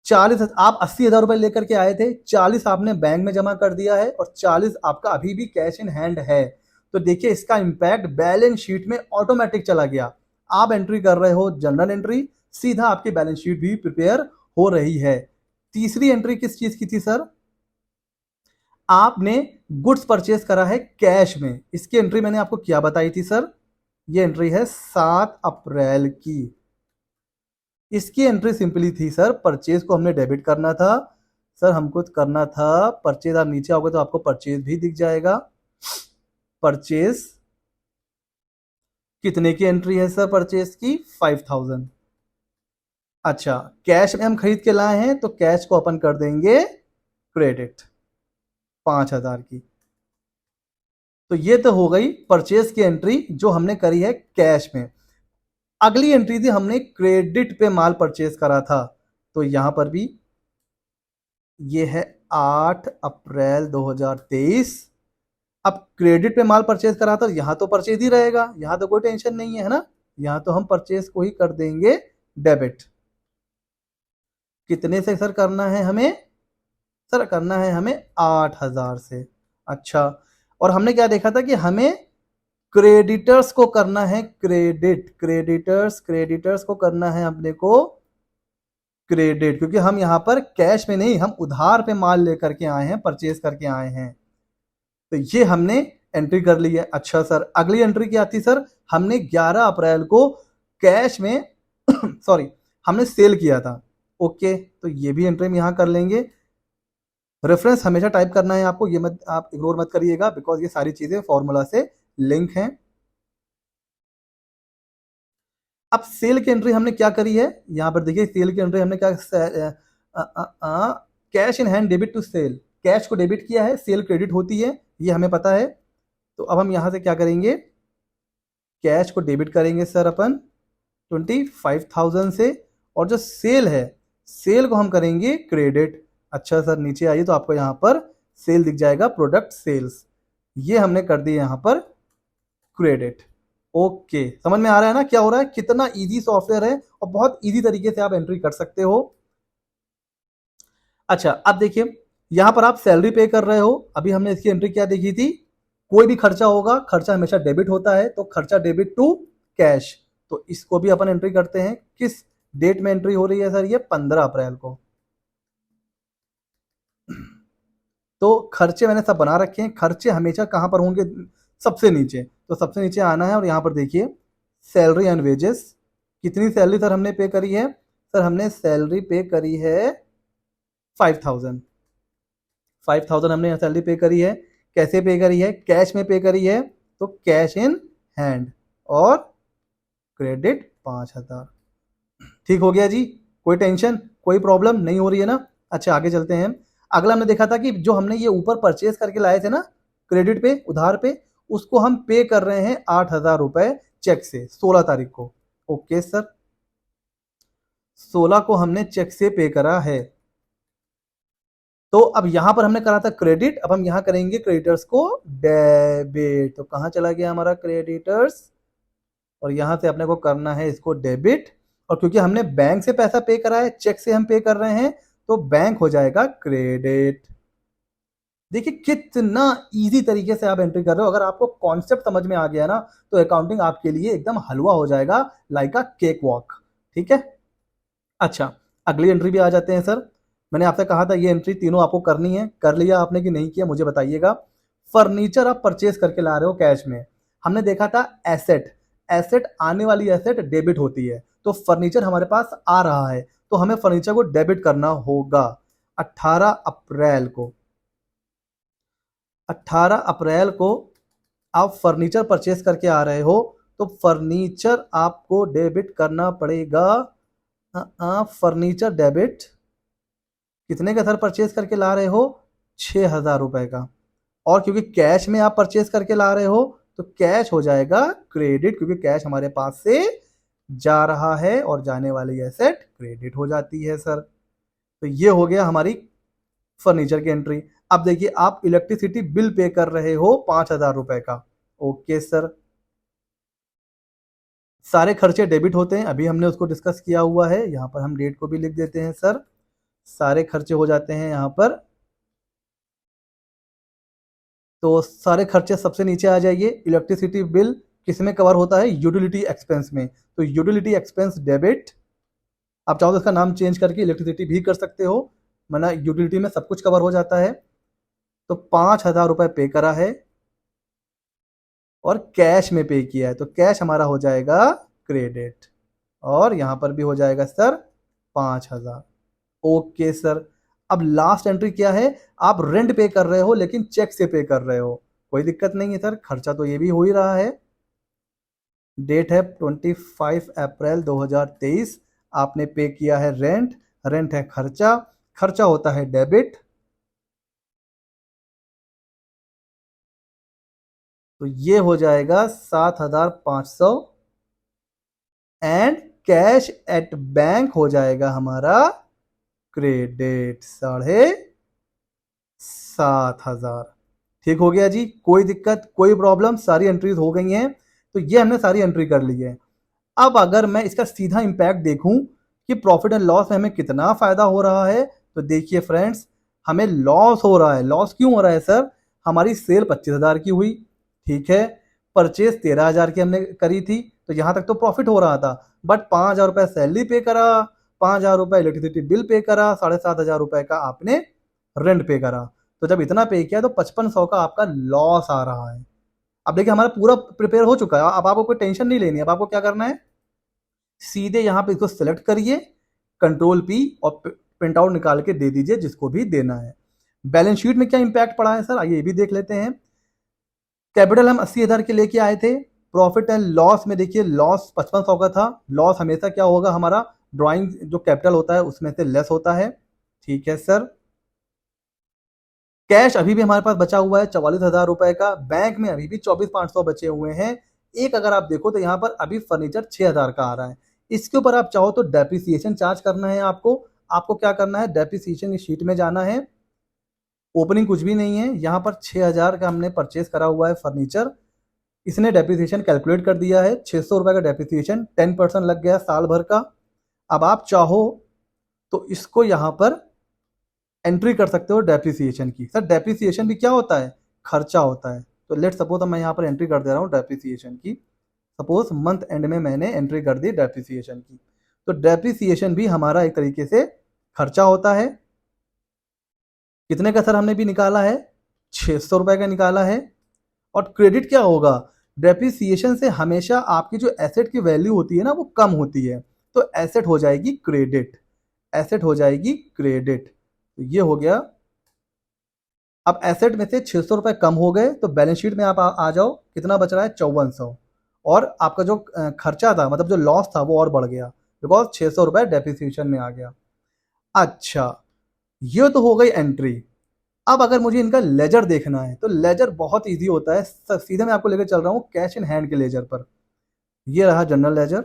40, आप 80,000 रुपए लेकर के आए थे, 40 आपने बैंक में जमा कर दिया है, और 40 आपका अभी भी कैश इन हैंड है। तो देखिए, इसका इंपैक्ट बैलेंस शीट में ऑटोमेटिक चला गया। आप एंट्री कर रहे हो जर्नल एंट्री, सीधा आपकी बैलेंस शीट भी प्रिपेयर हो रही है। तीसरी एंट्री किस चीज की थी सर, आपने गुड्स परचेस करा है कैश में, इसकी एंट्री मैंने आपको क्या बताई थी सर, ये एंट्री है 7 अप्रैल की। इसकी एंट्री सिंपली थी सर, परचेज को हमने डेबिट करना था सर, हमको करना था परचेज। आप नीचे आओगे तो आपको परचेज भी दिख जाएगा। परचेज कितने की एंट्री है सर, परचेज की 5,000। अच्छा, कैश में हम खरीद के लाए हैं तो कैश को अपन कर देंगे क्रेडिट 5,000 की। तो ये तो हो गई परचेज की एंट्री जो हमने करी है कैश में। अगली एंट्री थी हमने क्रेडिट पे माल परचेज करा था, तो यहां पर भी ये है 8 अप्रैल 2023। अब क्रेडिट पे माल परचेज करा था, यहां तो परचेज ही रहेगा, यहां तो कोई टेंशन नहीं है ना। यहां तो हम परचेज को ही कर देंगे डेबिट। कितने से सर करना है हमें? सर करना है हमें 8,000 से। अच्छा, और हमने क्या देखा था कि हमें क्रेडिटर्स को करना है क्रेडिट, क्रेडिटर्स को करना है अपने को क्रेडिट, क्योंकि हम यहाँ पर कैश में नहीं, हम उधार पे माल लेकर के आए हैं, परचेज करके आए हैं। तो ये हमने एंट्री कर ली है। अच्छा सर, अगली एंट्री क्या थी सर? हमने 11 अप्रैल को कैश में सॉरी, हमने सेल किया था। ओके, तो ये भी एंट्री हम यहाँ कर लेंगे। रेफरेंस हमेशा टाइप करना है आपको, ये मत आप इग्नोर मत करिएगा, बिकॉज ये सारी चीजें फॉर्मूला से लिंक हैं। अब सेल की एंट्री हमने क्या करी है, यहां पर देखिए सेल की एंट्री हमने क्या, cash in hand debit to sale, cash को डेबिट किया है, सेल क्रेडिट होती है, ये हमें पता है। तो अब हम यहां से क्या करेंगे, कैश को डेबिट करेंगे सर अपन 25,000 से, और जो सेल है, सेल को हम करेंगे क्रेडिट। अच्छा सर, नीचे आइए तो आपको यहाँ पर सेल दिख जाएगा, प्रोडक्ट सेल्स, ये हमने कर दिया यहाँ पर क्रेडिट। ओके, समझ में आ रहा है ना क्या हो रहा है? कितना इजी सॉफ्टवेयर है और बहुत इजी तरीके से आप एंट्री कर सकते हो। अच्छा, अब देखिए यहां पर आप सैलरी पे कर रहे हो, अभी हमने इसकी एंट्री क्या देखी थी, कोई भी खर्चा होगा, खर्चा हमेशा डेबिट होता है, तो खर्चा डेबिट टू कैश, तो इसको भी अपन एंट्री करते हैं। किस डेट में एंट्री हो रही है सर? ये 15 अप्रैल को। तो खर्चे मैंने सब बना रखे हैं, खर्चे हमेशा कहां पर होंगे? सबसे नीचे, तो सबसे नीचे आना है और यहां पर देखिए सैलरी एंड वेजेस, कितनी सैलरी सर हमने पे करी है? सर हमने सैलरी पे करी है 5,000, 5,000 हमने सैलरी पे करी है। कैसे पे करी है? कैश में पे करी है, तो कैश इन हैंड, और क्रेडिट 5,000। ठीक हो गया जी, कोई टेंशन कोई प्रॉब्लम नहीं हो रही है ना? अच्छा, आगे चलते हैं। अगला हमने देखा था कि जो हमने ये ऊपर परचेज करके लाए थे ना क्रेडिट पे, उधार पे, उसको हम पे कर रहे हैं 8,000 रुपए चेक से 16 तारीख को। ओके सर, 16 को हमने चेक से पे करा है। तो अब यहां पर हमने करा था क्रेडिट, अब हम यहां करेंगे क्रेडिटर्स को डेबिट। तो कहां चला गया हमारा क्रेडिटर्स, और यहां से अपने को करना है इसको डेबिट, और क्योंकि हमने बैंक से पैसा पे करा है, चेक से हम पे कर रहे हैं, तो बैंक हो जाएगा क्रेडिट। देखिए कितना इजी तरीके से आप एंट्री कर रहे हो, अगर आपको कॉन्सेप्ट समझ में आ गया ना, तो अकाउंटिंग आपके लिए एकदम हलवा हो जाएगा, लाइक अ केक वॉक। ठीक है, अच्छा अगली एंट्री भी आ जाते हैं सर। मैंने आपसे कहा था ये एंट्री तीनों आपको करनी है, कर लिया आपने कि नहीं किया मुझे बताइएगा। फर्नीचर आप परचेज करके ला रहे हो कैश में, हमने देखा था एसेट, एसेट आने वाली एसेट डेबिट होती है, तो फर्नीचर हमारे पास आ रहा है, तो हमें फर्नीचर को डेबिट करना होगा 18 अप्रैल को। 18 अप्रैल को आप फर्नीचर परचेज करके आ रहे हो, तो फर्नीचर आपको डेबिट करना पड़ेगा। फर्नीचर डेबिट कितने का सर परचेज करके ला रहे हो? 6,000 रुपए का, और क्योंकि कैश में आप परचेज करके ला रहे हो, तो कैश हो जाएगा क्रेडिट, क्योंकि कैश हमारे पास से जा रहा है और जाने वाली एसेट क्रेडिट हो जाती है सर। तो ये हो गया हमारी फर्नीचर की एंट्री। अब देखिए आप इलेक्ट्रिसिटी बिल पे कर रहे हो 5,000 रुपए का। ओके सर, सारे खर्चे डेबिट होते हैं, अभी हमने उसको डिस्कस किया हुआ है, यहाँ पर हम डेट को भी लिख देते हैं सर। सारे खर्चे हो जाते हैं यहाँ पर, तो सारे खर्चे सबसे नीचे आ जाइए। इलेक्ट्रिसिटी बिल किस में कवर होता है? यूटिलिटी एक्सपेंस में, तो यूटिलिटी एक्सपेंस डेबिट, आप चाहो तो इसका नाम चेंज करके इलेक्ट्रिसिटी भी कर सकते हो, वरना यूटिलिटी में सब कुछ कवर हो जाता है। तो 5,000 रुपए पे करा है और कैश में पे किया है, तो कैश हमारा हो जाएगा क्रेडिट, और यहां पर भी हो जाएगा सर 5,000। ओके सर, अब लास्ट एंट्री क्या है? आप रेंट पे कर रहे हो लेकिन चेक से पे कर रहे हो, कोई दिक्कत नहीं है सर, खर्चा तो ये भी हो ही रहा है। डेट है 25 अप्रैल 2023, आपने पे किया है रेंट, रेंट है खर्चा, खर्चा होता है डेबिट, तो ये हो जाएगा 7,500 एंड कैश एट बैंक हो जाएगा हमारा क्रेडिट 7,500। ठीक हो गया जी, कोई दिक्कत कोई प्रॉब्लम, सारी एंट्रीज हो गई हैं। तो ये हमने सारी एंट्री कर ली है। अब अगर मैं इसका सीधा इम्पैक्ट देखूं कि प्रॉफिट एंड लॉस में हमें कितना फायदा हो रहा है, तो देखिए फ्रेंड्स, हमें लॉस हो रहा है। लॉस क्यों हो रहा है सर? हमारी सेल 25,000 की हुई, ठीक है, परचेज 13,000 की हमने करी थी, तो यहां तक तो प्रॉफिट हो रहा था। बट 5,000 रुपए सैलरी पे करा, 5,000 रुपए इलेक्ट्रिसिटी बिल पे करा, 7,500 रुपए का आपने रेंट पे करा। तो जब इतना पे किया तो 5500 का आपका लॉस आ रहा है। अब देखिए हमारा पूरा प्रिपेयर हो चुका है, अब आपको कोई टेंशन नहीं लेनी है। अब आपको क्या करना है, सीधे यहाँ पे इसको सिलेक्ट करिए, कंट्रोल पी, और प्रिंट आउट निकाल के दे दीजिए जिसको भी देना है। बैलेंस शीट में क्या इंपैक्ट पड़ा है सर, आइए ये भी देख लेते हैं। कैपिटल हम 80,000 के लेके आए थे, प्रॉफिट एंड लॉस में देखिए लॉस 5500 का था। लॉस हमेशा क्या होगा, हमारा ड्राइंग जो कैपिटल होता है उसमें से लेस होता है, ठीक है सर। कैश अभी भी हमारे पास बचा हुआ है 44,000 रुपए का, बैंक में अभी भी 24,500 बचे हुए हैं। एक अगर आप देखो तो यहाँ पर अभी फर्नीचर 6,000 का आ रहा है। इसके ऊपर आप चाहो तो डेप्रिसिएशन चार्ज करना है आपको। आपको क्या करना है, डेप्रिसिएशन की शीट में जाना है, ओपनिंग कुछ भी नहीं है, यहाँ पर 6,000 का हमने परचेज करा हुआ है फर्नीचर। इसने डेप्रिसिएशन कैलकुलेट कर दिया है, 600 रुपए का डेप्रिसिएशन, 10% लग गया साल भर का। अब आप चाहो तो इसको यहाँ पर एंट्री कर सकते हो डेप्रिसिएशन की। सर डेप्रिसिएशन भी क्या होता है, खर्चा होता है। तो लेट सपोज मैं यहाँ पर एंट्री कर दे रहा हूँ डेप्रिसिएशन की। सपोज मंथ एंड में मैंने एंट्री कर दी डेप्रिसिएशन की, तो डेप्रिसिएशन भी हमारा एक तरीके से खर्चा होता है। कितने का सर हमने भी निकाला है, 600 रुपए का निकाला है। और क्रेडिट क्या होगा, डेप्रिसिएशन से हमेशा आपकी जो एसेट की वैल्यू होती है ना वो कम होती है, तो एसेट हो जाएगी क्रेडिट, एसेट हो जाएगी क्रेडिट। तो ये हो गया। अब एसेट में से 600 रुपए कम हो गए, तो बैलेंस शीट में आप आ जाओ, कितना बच रहा है, 5400। और आपका जो खर्चा था, मतलब जो लॉस था वो और बढ़ गया, बिकॉज 600 रुपए डेप्रिसिएशन में आ गया। अच्छा, ये तो हो गई एंट्री। अब अगर मुझे इनका लेजर देखना है तो लेजर बहुत इजी होता है। सीधे मैं आपको लेकर चल रहा हूं कैश इन हैंड के लेजर पर। ये रहा जनरल लेजर।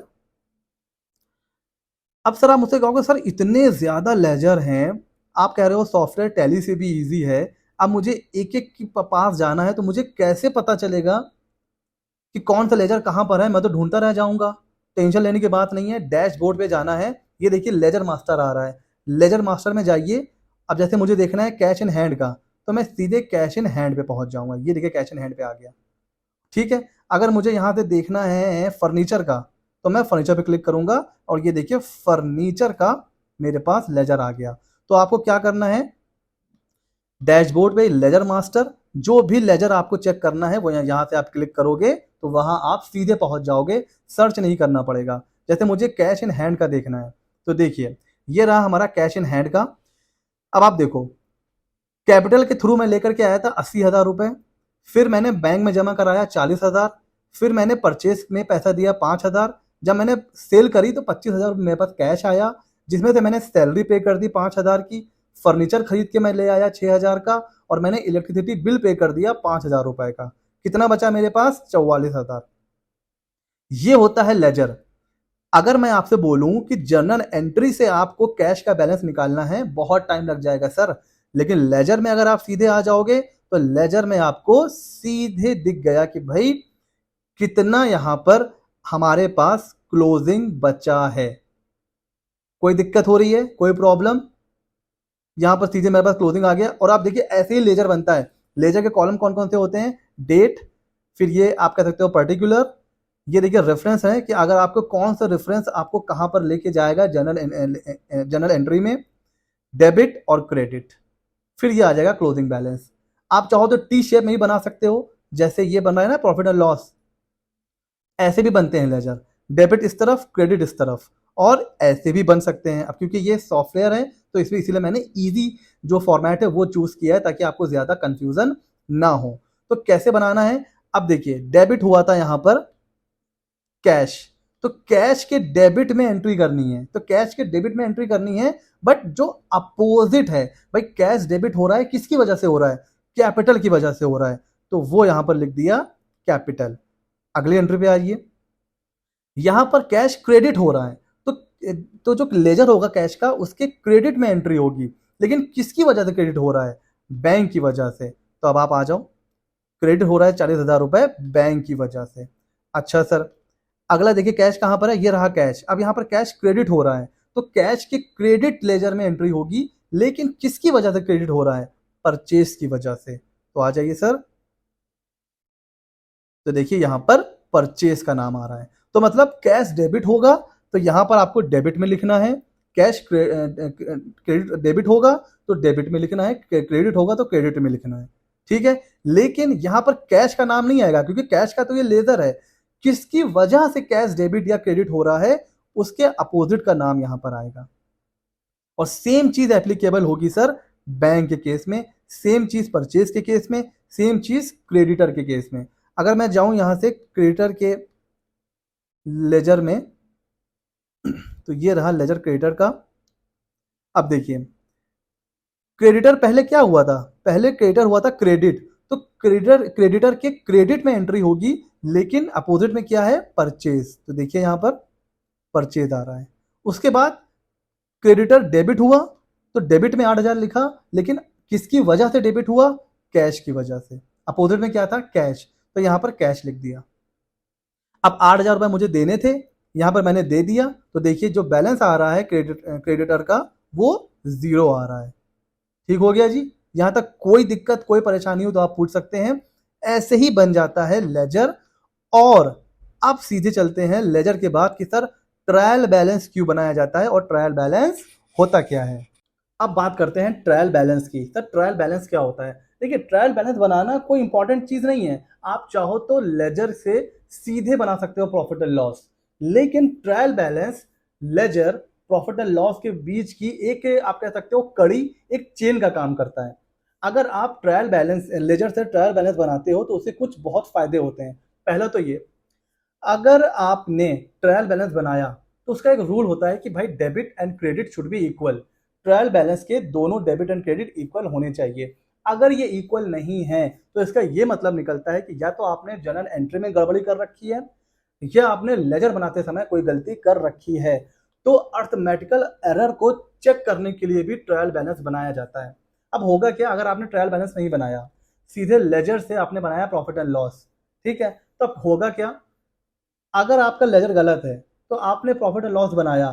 अब सर आप मुझसे कहोगे सर इतने ज्यादा लेजर हैं, आप कह रहे हो सॉफ्टवेयर टैली से भी इजी है, अब मुझे एक एक के पास जाना है तो मुझे कैसे पता चलेगा कि कौन सा लेजर कहां पर है? मैं तो ढूंढता रह जाऊंगा। टेंशन लेने की बात नहीं है, डैशबोर्ड पे जाना है। ये देखिए लेजर मास्टर आ रहा है, लेजर मास्टर में जाइए। अब जैसे मुझे देखना है कैश इन हैंड का, तो मैं सीधे कैश इन हैंड पे पहुंच जाऊंगा। ये देखिए कैश इन हैंड पे आ गया, ठीक है। अगर मुझे यहाँ से देखना है फर्नीचर का, तो मैं फर्नीचर पे क्लिक करूंगा, और ये देखिए फर्नीचर का मेरे पास लेजर आ गया। तो आपको क्या करना है, डैशबोर्ड पे लेजर मास्टर, जो भी लेजर आपको चेक करना है वो यहाँ से आप क्लिक करोगे तो वहां आप सीधे पहुंच जाओगे, सर्च नहीं करना पड़ेगा। जैसे मुझे कैश इन हैंड का देखना है, तो देखिए ये रहा हमारा कैश इन हैंड का। अब आप देखो, कैपिटल के थ्रू मैं लेकर के आया था 80,000 रुपए, फिर मैंने बैंक में जमा कराया 40,000, फिर मैंने परचेस में पैसा दिया 5,000, जब मैंने सेल करी तो 25,000 मेरे पास कैश आया, जिसमें से मैंने सैलरी पे कर दी 5,000 की, फर्नीचर खरीद के मैं ले आया 6,000 का, और मैंने इलेक्ट्रिसिटी बिल पे कर दिया 5,000 रुपए का। कितना बचा मेरे पास, 44,000। ये होता है लेजर। अगर मैं आपसे बोलूं कि जर्नल एंट्री से आपको कैश का बैलेंस निकालना है, बहुत टाइम लग जाएगा सर। लेकिन लेजर में अगर आप सीधे आ जाओगे तो लेजर में आपको सीधे दिख गया कि भाई कितना यहां पर हमारे पास क्लोजिंग बचा है। कोई दिक्कत हो रही है, कोई प्रॉब्लम? यहां पर सीधे मेरे पास क्लोजिंग आ गया। और आप देखिए ऐसे ही लेजर बनता है। लेजर के कॉलम कौन कौन से होते हैं, डेट, फिर ये आप कह सकते हो पर्टिकुलर, ये देखिए रेफरेंस है कि अगर आपको कौन सा रेफरेंस आपको कहां पर लेके जाएगा जनरल एंट्री में, डेबिट और क्रेडिट, फिर ये आ जाएगा क्लोजिंग बैलेंस। आप चाहो तो टी शेप में ही बना सकते हो, जैसे ये बन रहा है ना प्रॉफिट एंड लॉस, ऐसे भी बनते हैं लेजर, डेबिट इस तरफ क्रेडिट इस तरफ, और ऐसे भी बन सकते हैं। अब क्योंकि ये सॉफ्टवेयर है तो इसमें इसीलिए मैंने इजी जो फॉर्मेट है वो चूज किया है, ताकि आपको ज्यादा कंफ्यूजन ना हो। तो कैसे बनाना है, अब देखिए डेबिट हुआ था यहां पर कैश, तो कैश के डेबिट में एंट्री करनी है, तो कैश के डेबिट में एंट्री करनी है। बट जो अपोजिट है, भाई कैश डेबिट हो रहा है किसकी वजह से हो रहा है, कैपिटल की वजह से हो रहा है, तो वो यहां पर लिख दिया कैपिटल। अगली एंट्री पे आइए, यहां पर कैश क्रेडिट हो रहा है, तो जो लेजर होगा कैश का उसके क्रेडिट में एंट्री होगी, लेकिन किसकी वजह से क्रेडिट हो रहा है? बैंक की वजह से। तो अब आप आ जाओ, क्रेडिट हो रहा है 40,000 रुपए बैंक की वजह से। अच्छा सर, अगला देखिए कैश कहां पर है, ये रहा कैश। अब यहां पर कैश क्रेडिट हो रहा है, तो कैश के क्रेडिट लेजर में एंट्री होगी, लेकिन किसकी वजह से क्रेडिट हो रहा है? परचेस की वजह से। तो आ जाइए सर, तो देखिए यहां पर परचेस का नाम आ रहा है, तो मतलब कैश डेबिट होगा तो यहां पर आपको डेबिट में लिखना है, कैश क्रेडिट डेबिट होगा तो डेबिट में लिखना है, क्रेडिट होगा तो क्रेडिट में लिखना है, ठीक है। लेकिन यहां पर कैश का नाम नहीं आएगा, क्योंकि कैश का तो ये लेजर है। किसकी वजह से कैश डेबिट या क्रेडिट हो रहा है, उसके अपोजिट का नाम यहां पर आएगा। और सेम चीज एप्लीकेबल होगी सर बैंक के केस में, सेम चीज परचेज के केस में, सेम चीज क्रेडिटर के केस में। अगर मैं जाऊं यहां से क्रेडिटर के लेजर में, तो ये रहा लेजर क्रेडिटर का। अब देखिए, क्रेडिटर पहले क्या हुआ था? पहले क्रेडिटर हुआ था क्रेडिट, तो क्रेडिटर के क्रेडिट में एंट्री होगी, लेकिन अपोजिट में क्या है? परचेज। तो देखिए यहां पर परचेज आ रहा है। उसके बाद क्रेडिटर डेबिट हुआ, तो डेबिट में 8,000 लिखा, लेकिन किसकी वजह से डेबिट हुआ? कैश की वजह से। अपोजिट में क्या था? कैश, तो यहां पर कैश लिख दिया। अब 8,000 रुपए मुझे देने थे, यहां पर मैंने दे दिया, तो देखिए जो बैलेंस आ रहा है क्रेडिटर का वो 0 आ रहा है। ठीक हो गया जी। यहां तक कोई दिक्कत कोई परेशानी हो तो आप पूछ सकते हैं। ऐसे ही बन जाता है लेजर। और अब सीधे चलते हैं लेजर के बाद कि सर ट्रायल बैलेंस क्यों बनाया जाता है और ट्रायल बैलेंस होता क्या है। अब बात करते हैं ट्रायल बैलेंस की। सर ट्रायल बैलेंस क्या होता है? देखिए, ट्रायल बैलेंस बनाना कोई इंपॉर्टेंट चीज नहीं है। आप चाहो तो लेजर से सीधे बना सकते हो प्रॉफिट एंड लॉस, लेकिन trial balance ledger profit and loss के बीच की एक, आप कह सकते हो, कड़ी, एक चेन का काम करता है। अगर आप ट्रायल बैलेंस लेजर से ट्रायल बैलेंस बनाते हो तो उससे कुछ बहुत फायदे होते हैं। पहला तो ये, अगर आपने ट्रायल बैलेंस बनाया तो उसका एक रूल होता है कि भाई debit and credit should be equal. Trial balance के दोनों डेबिट एंड क्रेडिट इक्वल होने चाहिए। अगर ये इक्वल नहीं है तो इसका ये मतलब निकलता है कि या तो आपने जर्नल एंट्री में गड़बड़ी कर रखी है, या आपने लेजर बनाते समय कोई गलती कर रखी है। तो अर्थमेटिकल एरर को चेक करने के लिए भी ट्रायल बैलेंस बनाया जाता है। अब होगा क्या, अगर आपने ट्रायल बैलेंस नहीं बनाया, सीधे लेजर से आपने बनाया प्रॉफिट एंड लॉस, ठीक है, तो अब होगा क्या? अगर आपका लेजर गलत है तो आपने प्रॉफिट एंड लॉस बनाया,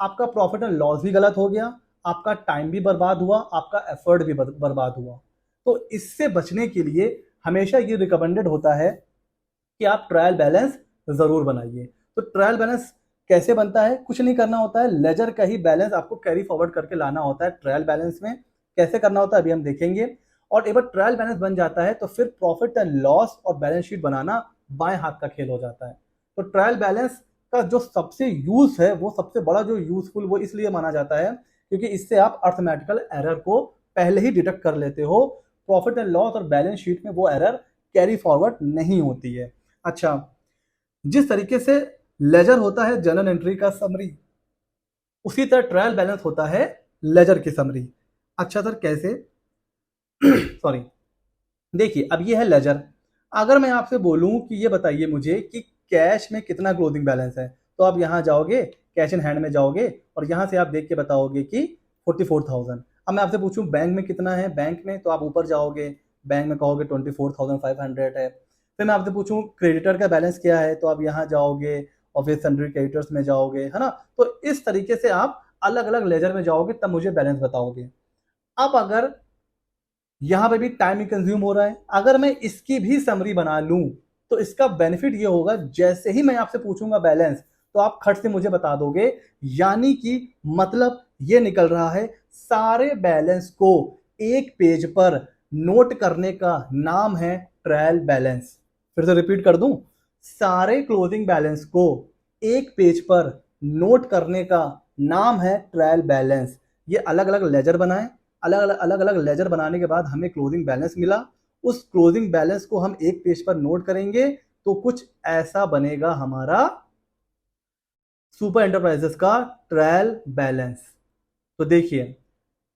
आपका प्रॉफिट एंड लॉस भी गलत हो गया, आपका टाइम भी बर्बाद हुआ, आपका एफर्ट भी बर्बाद हुआ। तो इससे बचने के लिए हमेशा ये रिकमेंडेड होता है कि आप ट्रायल बैलेंस जरूर बनाइए। तो ट्रायल बैलेंस कैसे बनता है? कुछ नहीं करना होता है, लेजर का ही बैलेंस आपको कैरी फॉरवर्ड करके लाना होता है ट्रायल बैलेंस में। कैसे करना होता है अभी हम देखेंगे। और एक बार ट्रायल बैलेंस बन जाता है तो फिर प्रॉफिट एंड लॉस और बैलेंस शीट बनाना बाएं हाथ का खेल हो जाता है। तो ट्रायल बैलेंस का जो सबसे यूज है, वो सबसे बड़ा जो यूजफुल, वो इसलिए माना जाता है क्योंकि इससे आप अर्थमेटिकल एरर को पहले ही डिटेक्ट कर लेते हो। प्रॉफिट एंड लॉस और बैलेंस शीट में वो एरर कैरी फॉरवर्ड नहीं होती है। अच्छा, जिस तरीके से लेजर होता है जर्नल एंट्री का समरी, उसी तरह ट्रायल बैलेंस होता है लेजर की समरी। अच्छा सर कैसे? सॉरी, देखिए अब ये है लेजर। अगर मैं आपसे बोलूं कि ये बताइए मुझे कि कैश में कितना क्लोजिंग बैलेंस है, तो आप यहां जाओगे, कैश इन हैंड में जाओगे और यहां से आप देख के बताओगे कि 44,000। अब मैं आपसे पूछूं बैंक में कितना है, बैंक में, तो आप ऊपर जाओगे, बैंक में कहोगे 24,500 है। फिर मैं आपसे पूछूं क्रेडिटर का बैलेंस क्या है, तो आप यहाँ जाओगे और फिर सन्ड्री क्रेडिटर्स में जाओगे, है ना। तो इस तरीके से आप अलग अलग लेजर में जाओगे, तब मुझे बैलेंस बताओगे। अब अगर यहां पे भी टाइम ही कंज्यूम हो रहा है, अगर मैं इसकी भी समरी बना लूं तो इसका बेनिफिट ये होगा, जैसे ही मैं आपसे पूछूंगा बैलेंस तो आप खट से मुझे बता दोगे। यानी कि मतलब ये निकल रहा है, सारे बैलेंस को एक पेज पर नोट करने का नाम है ट्रायल बैलेंस। फिर से रिपीट कर दूं, सारे क्लोजिंग बैलेंस को एक पेज पर नोट करने का नाम है ट्रायल बैलेंस। ये अलग अलग लेजर बनाएं, अलग अलग लेजर बनाने के बाद हमें क्लोजिंग बैलेंस मिला। उस क्लोजिंग बैलेंस को हम एक पेज पर नोट करेंगे तो कुछ ऐसा बनेगा हमारा सुपर एंटरप्राइजेस का ट्रायल बैलेंस। तो देखिए,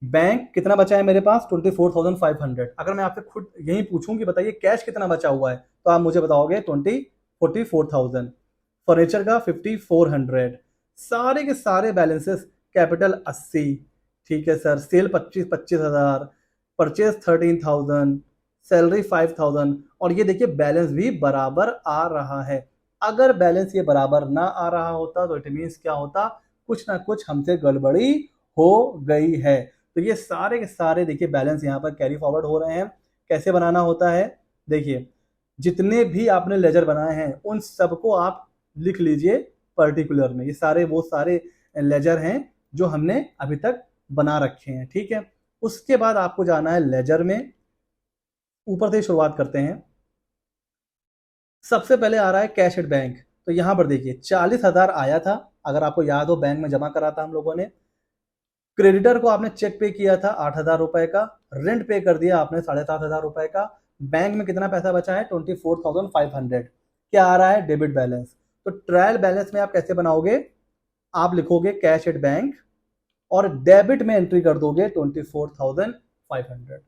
बैंक कितना बचा है मेरे पास? 24,500। अगर मैं आपसे खुद यही पूछूं कि बताइए कैश कितना बचा हुआ है, तो आप मुझे बताओगे 44,000, फर्नीचर का 5,400, सारे के सारे बैलेंसेस कैपिटल 80, ठीक है सर, सेल 25,000, परचेज 13,000, सैलरी 5,000, और ये देखिए बैलेंस भी बराबर आ रहा है। अगर बैलेंस ये बराबर ना आ रहा होता तो इट मीन्स क्या होता, कुछ ना कुछ हमसे गड़बड़ी हो गई है। तो ये सारे के सारे देखिए बैलेंस यहाँ पर कैरी फॉरवर्ड हो रहे हैं। कैसे बनाना होता है, देखिए जितने भी आपने लेजर बनाए हैं उन सबको आप लिख लीजिए पर्टिकुलर में। ये सारे वो सारे लेजर हैं जो हमने अभी तक बना रखे हैं, ठीक है। उसके बाद आपको जाना है लेजर में, ऊपर से शुरुआत करते हैं। सबसे पहले आ रहा है कैश एट बैंक। तो यहां पर देखिए 40,000 आया था, अगर आपको याद हो बैंक में जमा करा था हम लोगों ने। क्रेडिटर को आपने चेक पे किया था 8,000 रुपए का, रेंट पे कर दिया आपने 7,500 रुपए का। बैंक में कितना पैसा बचा है 24,500। क्या आ रहा है, डेबिट बैलेंस। तो ट्रायल बैलेंस में आप कैसे बनाओगे, आप लिखोगे कैश एट बैंक और डेबिट में एंट्री कर दोगे 24,500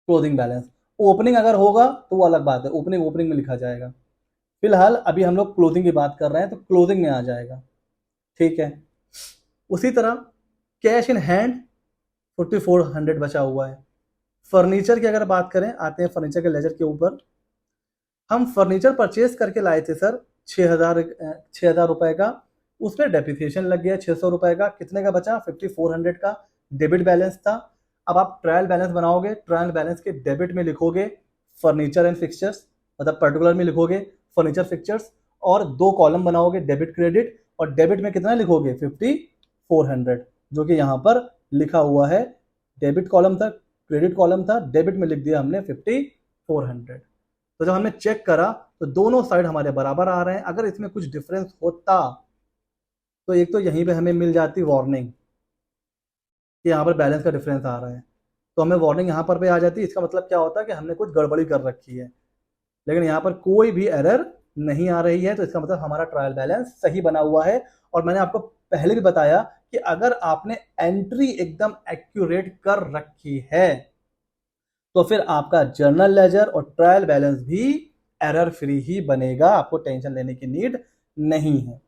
क्लोजिंग बैलेंस। ओपनिंग अगर होगा तो वो अलग बात है, ओपनिंग में लिखा जाएगा। फिलहाल अभी हम लोग क्लोजिंग की बात कर रहे हैं तो क्लोजिंग में आ जाएगा, ठीक है। उसी तरह कैश इन हैंड 4,400 बचा हुआ है। फर्नीचर की अगर बात करें, आते हैं फर्नीचर के लेजर के ऊपर। हम फर्नीचर परचेज करके लाए थे सर 6,000 रुपए का, उसमें डेप्रिसिएशन लग गया 600 रुपए का। कितने का बचा, 5,400 का डेबिट बैलेंस था। अब आप ट्रायल बैलेंस बनाओगे, ट्रायल बैलेंस के डेबिट में लिखोगे फर्नीचर एंड फिक्सचर्स, मतलब पर्टिकुलर में लिखोगे फर्नीचर फिक्सचर्स, और दो कॉलम बनाओगे डेबिट क्रेडिट, और डेबिट में कितना लिखोगे 5,400, जो कि यहाँ पर लिखा हुआ है। डेबिट कॉलम था, क्रेडिट कॉलम था, डेबिट में लिख दिया हमने 5,400। तो जब हमने चेक करा तो दोनों साइड हमारे बराबर आ रहे हैं। अगर इसमें कुछ डिफरेंस होता तो एक तो यहीं पे हमें मिल जाती वार्निंग कि यहाँ पर बैलेंस का डिफरेंस आ रहा है, तो हमें वार्निंग यहाँ पर आ जाती। इसका मतलब क्या होता है कि हमने कुछ गड़बड़ी कर रखी है, लेकिन यहाँ पर कोई भी एरर नहीं आ रही है, तो इसका मतलब हमारा ट्रायल बैलेंस सही बना हुआ है। और मैंने आपको पहले भी बताया कि अगर आपने एंट्री एकदम एक्यूरेट कर रखी है तो फिर आपका जर्नल लेजर और ट्रायल बैलेंस भी एरर फ्री ही बनेगा, आपको टेंशन लेने की नीड नहीं है,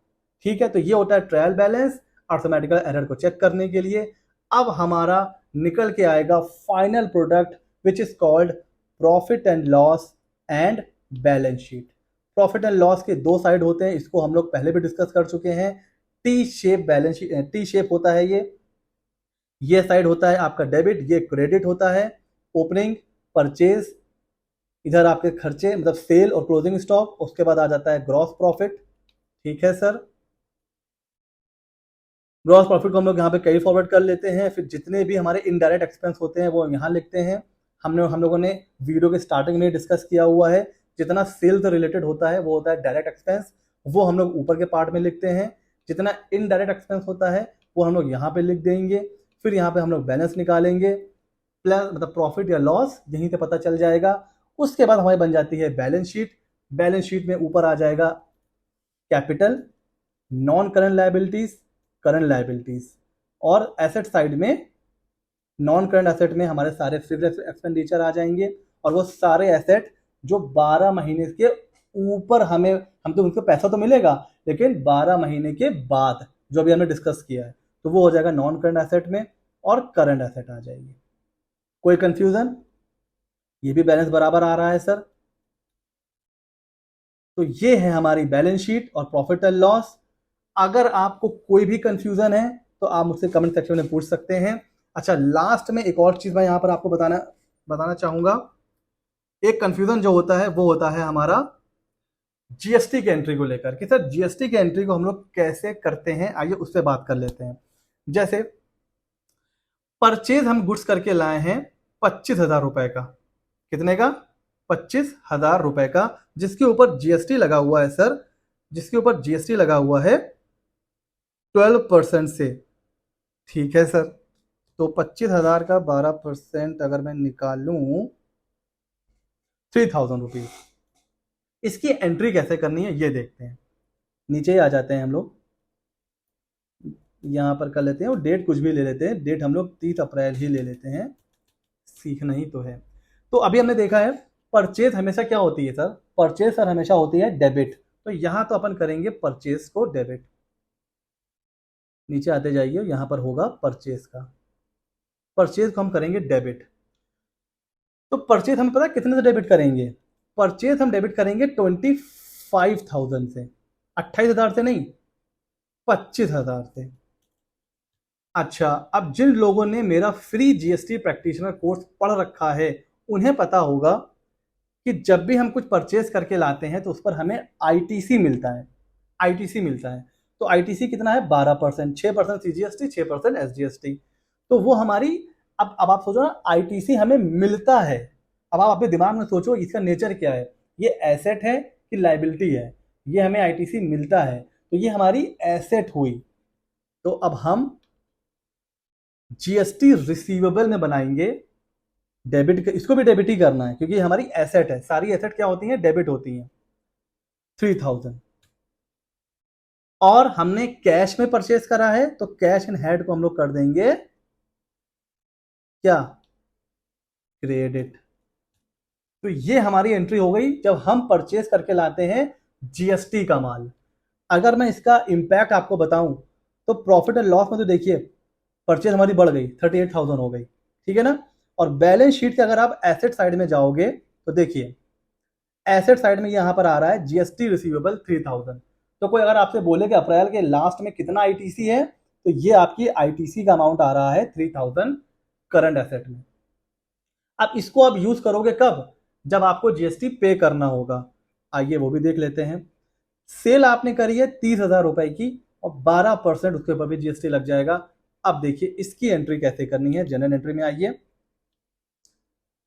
ठीक है। तो ये होता है ट्रायल बैलेंस अर्थमेटिकल एरर को चेक करने के लिए। अब हमारा निकल के आएगा final product which is called profit and loss and balance sheet. Profit and loss के दो साइड होते हैं, इसको हम लोग पहले भी डिस्कस कर चुके हैं। T shape balance sheet, T shape होता है ये साइड होता है आपका डेबिट, ये क्रेडिट होता है। ओपनिंग, परचेज, इधर आपके खर्चे मतलब सेल और क्लोजिंग स्टॉक, उसके बाद आ जाता है ग्रॉस प्रॉफिट, ठीक है सर। ग्रॉस प्रॉफिट को हम लोग यहाँ पे कैरी फॉरवर्ड कर लेते हैं। फिर जितने भी हमारे इनडायरेक्ट एक्सपेंस होते हैं वो यहाँ लिखते हैं। हम लोगों ने वीडियो के स्टार्टिंग में डिस्कस किया हुआ है, जितना सेल से रिलेटेड होता है वो होता है डायरेक्ट एक्सपेंस, वो हम लोग ऊपर के पार्ट में लिखते हैं। जितना इनडायरेक्ट एक्सपेंस होता है वो हम लोग यहाँ पे लिख देंगे। फिर यहाँ पे हम लोग बैलेंस निकालेंगे, प्लस मतलब प्रॉफिट या लॉस यहीं से पता चल जाएगा। उसके बाद हमारी बन जाती है बैलेंस शीट। बैलेंस शीट में ऊपर आ जाएगा capital, non current liabilities, current liabilities, और एसेट साइड में नॉन करंट एसेट में हमारे सारे फिक्स्ड एक्सपेंडिचर आ जाएंगे, और वो सारे एसेट जो 12 महीने के ऊपर हम तो उनको पैसा तो मिलेगा, लेकिन 12 महीने के बाद जो अभी हमने डिस्कस किया है तो वो हो जाएगा नॉन करंट एसेट में, और करंट एसेट आ जाएगी। कोई कंफ्यूजन, ये भी बैलेंस बराबर आ रहा है सर। तो ये है हमारी बैलेंस शीट और प्रॉफिट एंड लॉस। अगर आपको कोई भी कंफ्यूजन है तो आप मुझसे कमेंट सेक्शन में पूछ सकते हैं। अच्छा, लास्ट में एक और चीज मैं यहां पर आपको बताना चाहूंगा। एक कंफ्यूजन जो होता है वो होता है हमारा जीएसटी के एंट्री को लेकर कि सर जीएसटी के एंट्री को हम लोग कैसे करते हैं, आइए उससे बात कर लेते हैं। जैसे परचेज हम गुड्स करके लाए हैं 25,000 रुपए का, कितने का, 25,000 रुपए का, जिसके ऊपर जीएसटी लगा हुआ है सर, जिसके ऊपर जीएसटी लगा हुआ है 12% से, ठीक है सर। तो 25,000 का 12% अगर मैं निकालूं 3,000 रुपीज। इसकी एंट्री कैसे करनी है ये देखते हैं। नीचे ही आ जाते हैं हम लोग, यहां पर कर लेते हैं, और डेट कुछ भी ले लेते हैं। डेट हम लोग 30 अप्रैल ही ले लेते हैं, सीखना ही तो है। तो अभी हमने देखा है परचेज हमेशा क्या होती है सर? परचेज सर हमेशा होती है डेबिट। तो यहां तो अपन करेंगे परचेज को डेबिट। नीचे आते जाइए, यहां पर होगा परचेज का, परचेज को हम करेंगे डेबिट। तो परचेज हमें पता है कितने से डेबिट करेंगे? परचेज हम डेबिट करेंगे 25,000 से, 28,000 से नहीं, 25,000 से। अच्छा, अब जिन लोगों ने मेरा फ्री जीएसटी प्रैक्टिशनर कोर्स पढ़ रखा है उन्हें पता होगा कि जब भी हम कुछ परचेज करके लाते हैं तो उस पर हमें आईटीसी मिलता है। आईटीसी मिलता है, तो आईटीसी कितना है? 12%, 6% सीजीएसटी, 6% एसजीएसटी। तो वो हमारी, अब आप सोचो ना, आईटीसी हमें मिलता है। अब आप अपने दिमाग में सोचो इसका नेचर क्या है, ये एसेट है कि लाइबिलिटी है? ये हमें आईटीसी मिलता है, तो ये हमारी एसेट हुई। तो अब हम जीएसटी रिसीवेबल में बनाएंगे डेबिट, इसको भी डेबिट ही करना है क्योंकि हमारी एसेट है। सारी एसेट क्या होती हैं? डेबिट होती हैं। 3,000। और हमने कैश में परचेज करा है तो कैश इन हैंड को हम लोग कर देंगे क्या? क्रेडिट। तो ये हमारी एंट्री हो गई जब हम परचेज करके लाते हैं जीएसटी का माल। अगर मैं इसका इंपैक्ट आपको बताऊं तो प्रॉफिट एंड लॉस में तो देखिए परचेज हमारी बढ़ गई, 38,000 हो गई, ठीक है ना। और बैलेंस शीट के अगर आप एसेट साइड में जाओगे तो देखिए एसेट साइड में यहां पर आ रहा है जीएसटी रिसीवेबल 3,000। तो कोई अगर आपसे बोले कि अप्रैल के लास्ट में कितना आईटीसी है, तो ये आपकी आईटीसी का अमाउंट आ रहा है 3,000 करंट एसेट में। अब इसको आप यूज करोगे कब? जब आपको जीएसटी पे करना होगा। आइए वो भी देख लेते हैं। सेल आपने करी है 30,000 रुपए की और 12% उसके ऊपर भी जीएसटी लग जाएगा। अब देखिए इसकी एंट्री कैसे करनी है। जनरल एंट्री में आइए।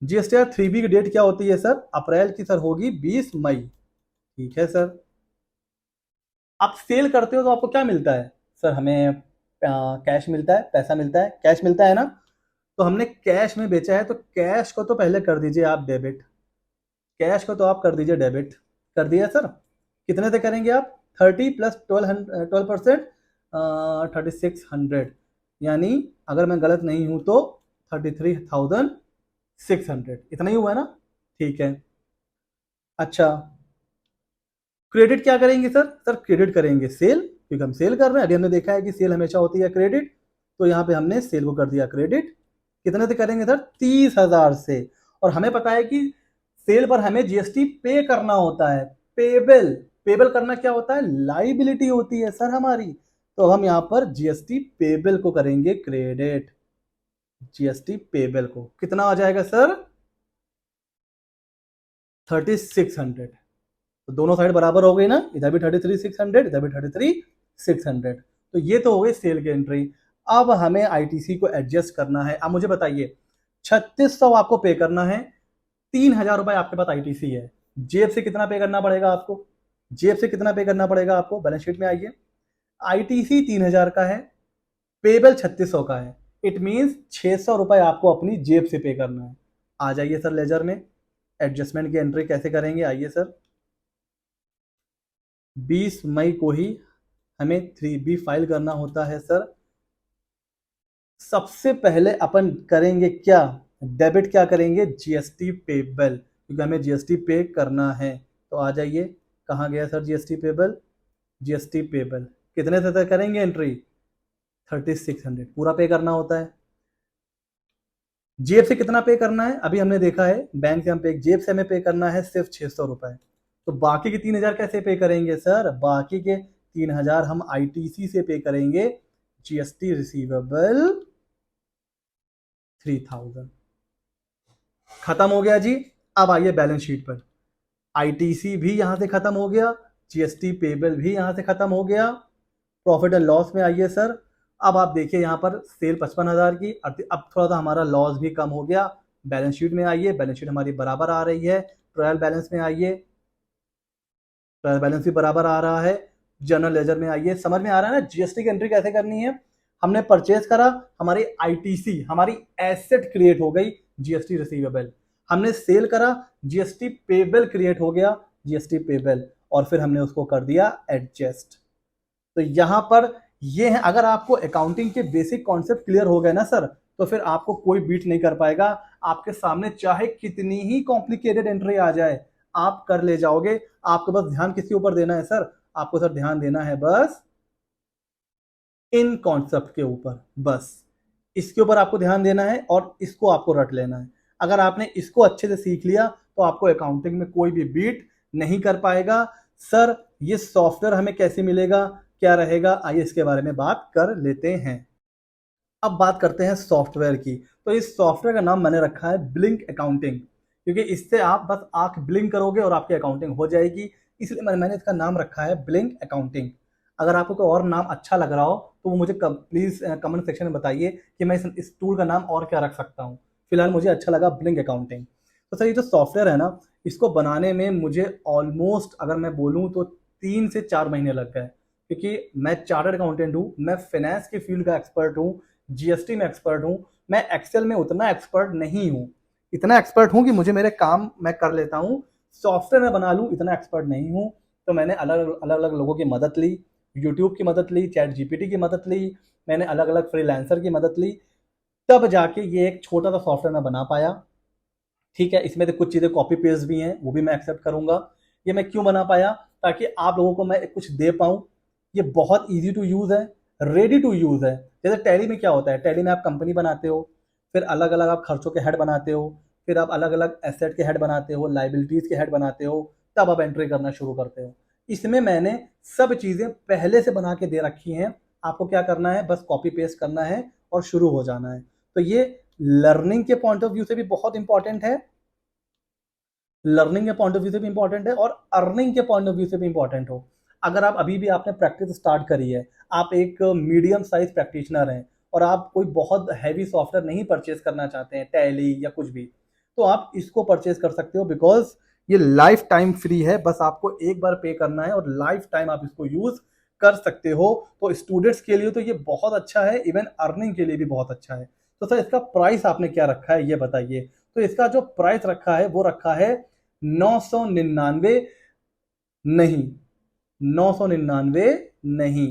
जीएसटी 3B की डेट क्या होती है सर? अप्रैल की सर होगी 20 मई। ठीक है सर। आप सेल करते हो तो आपको क्या मिलता है सर? हमें कैश मिलता है, पैसा मिलता है, कैश मिलता है ना। तो हमने कैश में बेचा है तो कैश को तो पहले कर दीजिए आप डेबिट। कैश को तो आप कर दीजिए डेबिट। कर दिया सर। कितने से करेंगे आप? 30 प्लस 12%, 3600, यानी अगर मैं गलत नहीं हूं तो 33,600, इतना ही हुआ है ना। ठीक है। अच्छा, क्रेडिट क्या करेंगे सर? सर क्रेडिट करेंगे सेल, क्योंकि हम सेल कर रहे हैं। अभी हमने देखा है कि सेल हमेशा होती है क्रेडिट, तो यहाँ पे हमने सेल को कर दिया क्रेडिट। कितने से करेंगे सर? 30,000 से। और हमें पता है कि सेल पर हमें जीएसटी पे करना होता है। पेबल, पेबल करना क्या होता है? लाइबिलिटी होती है सर हमारी। तो हम यहाँ पर जीएसटी पेबल को करेंगे क्रेडिट। जीएसटी पेबल को कितना आ जाएगा सर? 3600। तो दोनों साइड बराबर हो गई ना, इधर भी 33,600, इधर भी 33,600। तो ये तो हो गई सेल की एंट्री। अब हमें आईटीसी को एडजस्ट करना है। अब मुझे बताइए 3600 आपको पे करना है, 3,000 रुपए आपके पास आईटीसी है। जेब से कितना पे करना पड़ेगा आपको? जेब से कितना पे करना पड़ेगा आपको? बैलेंस शीट में आइए। आईटीसी 3,000 का है, पेबल 3600 का है। इट मीन्स 600 रुपए आपको अपनी जेब से पे करना है। आ जाइए सर लेजर में। एडजस्टमेंट की एंट्री कैसे करेंगे? आइए सर। 20 मई को ही हमें 3B फाइल करना होता है सर। सबसे पहले अपन करेंगे क्या? डेबिट क्या करेंगे? जीएसटी पेबल, क्योंकि हमें जीएसटी पे करना है। तो आ जाइए, कहाँ गया sir GST payable? GST payable कितने से तक करेंगे एंट्री? 3600 पूरा पे करना होता है। जेब से कितना पे करना है? अभी हमने देखा है बैंक से हम पे, जेब से हमें पे करना है सिर्फ 600 रुपए। तो बाकी के 3,000 कैसे पे करेंगे सर? बाकी के 3,000 हम आईटीसी से पे करेंगे। जीएसटी रिसीवेबल 3,000 खत्म हो गया जी। अब आइए बैलेंस शीट पर। आईटीसी भी यहां से खत्म हो गया, जीएसटी पेबल भी यहां से खत्म हो गया। प्रॉफिट एंड लॉस में आइए सर। अब आप देखिए यहाँ पर सेल 55,000 की, अब थोड़ा सा हमारा लॉस भी कम हो गया। बैलेंस शीट में आइए, बैलेंस शीट हमारी बराबर आ रही है। ट्रायल बैलेंस में आइए, ट्रायल बैलेंस भी बराबर आ रहा है। जनरल लेजर में आइए। समझ में आ रहा है ना जीएसटी की एंट्री कैसे करनी है? हमने परचेज करा, हमारी आईटीसी, हमारी एसेट क्रिएट हो गई, जीएसटी रिसीवेबल। हमने सेल करा, जीएसटी पेबल क्रिएट हो गया, जीएसटी पेबल। और फिर हमने उसको कर दिया एडजस्ट। तो यहां पर ये है, अगर आपको अकाउंटिंग के बेसिक कॉन्सेप्ट क्लियर हो गए ना सर, तो फिर आपको कोई बीट नहीं कर पाएगा। आपके सामने चाहे कितनी ही कॉम्प्लिकेटेड एंट्री आ जाए, आप कर ले जाओगे। आपको बस ध्यान किसके ऊपर देना है सर? आपको सर ध्यान देना है बस इन कॉन्सेप्ट के ऊपर, बस इसके ऊपर आपको ध्यान देना है और इसको आपको रट लेना है। अगर आपने इसको अच्छे से सीख लिया तो आपको अकाउंटिंग में कोई भी बीट नहीं कर पाएगा। सर ये सॉफ्टवेयर हमें कैसे मिलेगा, क्या रहेगा, आइए इसके बारे में बात कर लेते हैं। अब बात करते हैं सॉफ्टवेयर की। तो इस सॉफ्टवेयर का नाम मैंने रखा है ब्लिंक अकाउंटिंग, क्योंकि इससे आप बस आंख ब्लिंक करोगे और आपकी अकाउंटिंग हो जाएगी, इसलिए मैंने इसका नाम रखा है ब्लिंक अकाउंटिंग। अगर आपको कोई और नाम अच्छा लग रहा हो तो वो मुझे प्लीज कमेंट सेक्शन में बताइए कि मैं इस टूल का नाम और क्या रख सकता हूँ। फिलहाल मुझे अच्छा लगा ब्लिंक अकाउंटिंग। तो सर ये जो सॉफ्टवेयर है ना, इसको बनाने में मुझे ऑलमोस्ट अगर मैं बोलूँ तो 3 से 4 महीने लग गए, क्योंकि मैं चार्टर्ड अकाउंटेंट हूँ, मैं फाइनेंस के फील्ड का एक्सपर्ट हूँ, जीएसटी में एक्सपर्ट हूँ, मैं एक्सेल में उतना एक्सपर्ट नहीं हूँ। इतना एक्सपर्ट हूँ कि मुझे मेरे काम मैं कर लेता हूँ, सॉफ्टवेयर में बना लूँ इतना एक्सपर्ट नहीं हूँ। तो मैंने अलग अलग लोगों की मदद ली, यूट्यूब की मदद ली, चैट जीपीटी की मदद ली, मैंने अलग अलग फ्रीलांसर की मदद ली, तब जाके ये एक छोटा सा सॉफ्टवेयर मैं बना पाया। ठीक है, इसमें तो कुछ चीज़ें कॉपी पेस्ट भी हैं, वो भी मैं एक्सेप्ट करूंगा। ये मैं क्यों बना पाया? ताकि आप लोगों को मैं कुछ दे पाऊँ। ये बहुत ईजी टू यूज़ है, रेडी टू यूज़ है। जैसे टैली में क्या होता है, टैली में आप कंपनी बनाते हो, फिर अलग अलग आप खर्चों के हेड बनाते हो, फिर आप अलग अलग एसेट के हेड बनाते हो, लाइबिलिटीज़ के हेड बनाते हो, तब आप एंट्री करना शुरू करते हो। इसमें मैंने सब चीज़ें पहले से बना के दे रखी हैं, आपको क्या करना है, बस कॉपी पेस्ट करना है और शुरू हो जाना है। तो ये लर्निंग के पॉइंट ऑफ व्यू से भी बहुत इंपॉर्टेंट है, लर्निंग के पॉइंट ऑफ व्यू से भी इंपॉर्टेंट है और अर्निंग के पॉइंट ऑफ व्यू से भी इंपॉर्टेंट हो। अगर आप अभी भी आपने प्रैक्टिस स्टार्ट करी है, आप एक मीडियम साइज प्रैक्टिशनर हैं और आप कोई बहुत हैवी सॉफ्टवेयर नहीं परचेज करना चाहते हैं, टैली या कुछ भी, तो आप इसको परचेज कर सकते हो, बिकॉज ये लाइफ टाइम फ्री है। बस आपको एक बार पे करना है और लाइफ टाइम आप इसको यूज कर सकते हो। तो स्टूडेंट्स के लिए तो ये बहुत अच्छा है, इवन अर्निंग के लिए भी बहुत अच्छा है। तो सर इसका प्राइस आपने क्या रखा है ये बताइए। तो इसका जो प्राइस रखा है वो रखा है 999, नहीं 999 नहीं।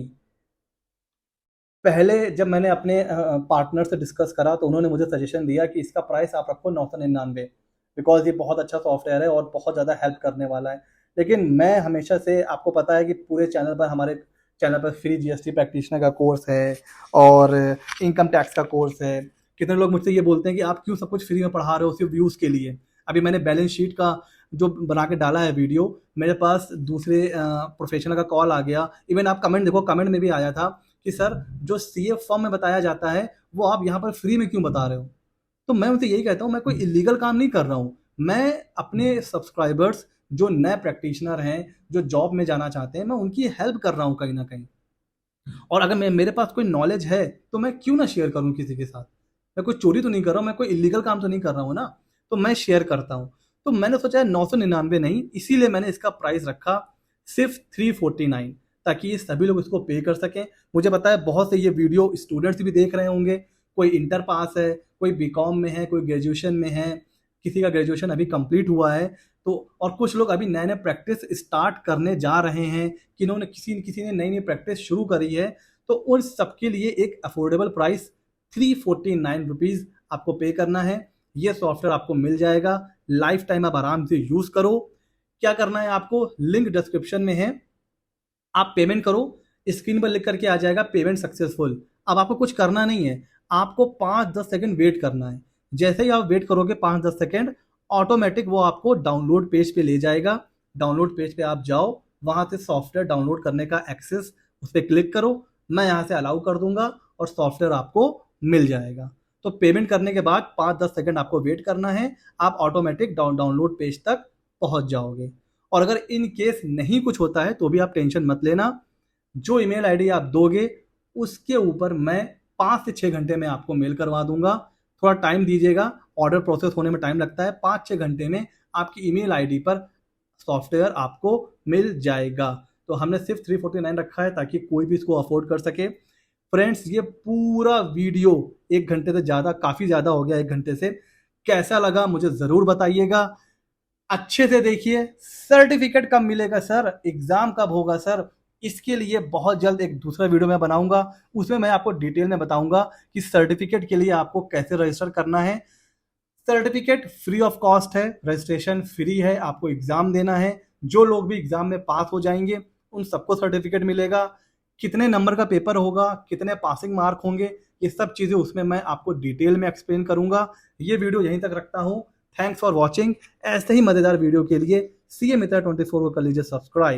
पहले जब मैंने अपने पार्टनर से डिस्कस करा तो उन्होंने मुझे सजेशन दिया कि इसका प्राइस आप रखो 999, बिकॉज ये बहुत अच्छा सॉफ्टवेयर है और बहुत ज़्यादा हेल्प करने वाला है। लेकिन मैं हमेशा से, आपको पता है कि पूरे चैनल पर, हमारे चैनल पर फ्री जीएसटी प्रैक्टिशनर का कोर्स है और इनकम टैक्स का कोर्स है। कितने लोग मुझसे ये बोलते हैं कि आप क्यों सब कुछ फ्री में पढ़ा रहे हो सिर्फ व्यूज़ के लिए। अभी मैंने बैलेंस शीट का जो बना के डाला है वीडियो, मेरे पास दूसरे प्रोफेशनल का कॉल आ गया। इवन आप कमेंट देखो, कमेंट में भी आया था कि सर जो सीए फॉर्म में बताया जाता है वो आप यहाँ पर फ्री में क्यों बता रहे हो। तो मैं उनसे यही कहता हूँ, मैं कोई इलीगल काम नहीं कर रहा हूँ। मैं अपने सब्सक्राइबर्स जो नए प्रैक्टिशनर हैं, जो जॉब में जाना चाहते हैं, मैं उनकी हेल्प कर रहा हूँ कहीं ना कहीं। और अगर मेरे पास कोई नॉलेज है तो मैं क्यों ना शेयर करूँ किसी के साथ। मैं कोई चोरी तो नहीं कर रहा हूँ, मैं कोई इलीगल काम तो नहीं कर रहा हूँ ना, तो मैं शेयर करता हूँ। तो मैंने सोचा है 999 नहीं, इसीलिए मैंने इसका प्राइस रखा सिर्फ 349, ताकि ये सभी लोग इसको पे कर सकें। मुझे पता है बहुत से ये वीडियो स्टूडेंट्स भी देख रहे होंगे, कोई इंटर पास है, कोई बीकॉम में है, कोई ग्रेजुएशन में है, किसी का ग्रेजुएशन अभी कंप्लीट हुआ है, तो और कुछ लोग अभी नए नए प्रैक्टिस स्टार्ट करने जा रहे हैं, कि इन्होंने किसी किसी ने नई नई प्रैक्टिस शुरू करी है। तो उन सबके लिए एक अफोर्डेबल प्राइस 349 रुपीज़ आपको पे करना है। ये सॉफ्टवेयर आपको मिल जाएगा, लाइफ टाइम आप आराम से यूज़ करो। क्या करना है आपको, लिंक डिस्क्रिप्शन में है, आप पेमेंट करो, स्क्रीन पर लिख करके आ जाएगा पेमेंट सक्सेसफुल। अब आपको कुछ करना नहीं है, आपको 5-10 सेकंड वेट करना है। जैसे ही आप वेट करोगे 5-10 सेकंड, ऑटोमेटिक वो आपको डाउनलोड पेज पे ले जाएगा। डाउनलोड पेज पे आप जाओ, वहां से सॉफ्टवेयर डाउनलोड करने का एक्सेस उस पर क्लिक करो, मैं यहाँ से अलाउ कर दूंगा और सॉफ्टवेयर आपको मिल जाएगा। तो पेमेंट करने के बाद 5-10 सेकंड आपको वेट करना है, आप ऑटोमेटिक डाउनलोड पेज तक पहुंच जाओगे। और अगर इन केस नहीं कुछ होता है तो भी आप टेंशन मत लेना, जो ईमेल आईडी आप दोगे उसके ऊपर मैं 5 से 6 घंटे में आपको मेल करवा दूंगा। थोड़ा टाइम दीजिएगा, ऑर्डर प्रोसेस होने में टाइम लगता है, 5-6 घंटे में आपकी ईमेल आईडी पर सॉफ्टवेयर आपको मिल जाएगा। तो हमने सिर्फ 349 रखा है ताकि कोई भी इसको अफोर्ड कर सके। फ्रेंड्स ये पूरा वीडियो 1 घंटे से ज़्यादा, काफ़ी ज़्यादा हो गया 1 घंटे से, कैसा लगा मुझे ज़रूर बताइएगा। अच्छे से देखिए, सर्टिफिकेट कब मिलेगा सर, एग्जाम कब होगा सर, इसके लिए बहुत जल्द एक दूसरा वीडियो मैं बनाऊंगा, उसमें मैं आपको डिटेल में बताऊंगा कि सर्टिफिकेट के लिए आपको कैसे रजिस्टर करना है। सर्टिफिकेट फ्री ऑफ कॉस्ट है, रजिस्ट्रेशन फ्री है, आपको एग्जाम देना है। जो लोग भी एग्जाम में पास हो जाएंगे उन सबको सर्टिफिकेट मिलेगा। कितने नंबर का पेपर होगा, कितने पासिंग मार्क होंगे, ये सब चीजें उसमें मैं आपको डिटेल में एक्सप्लेन करूंगा। ये वीडियो यहीं तक रखता हूं। Thanks for watching. ऐसे ही मजेदार वीडियो के लिए CA मित्रा 24 को कर लीजिए सब्सक्राइब।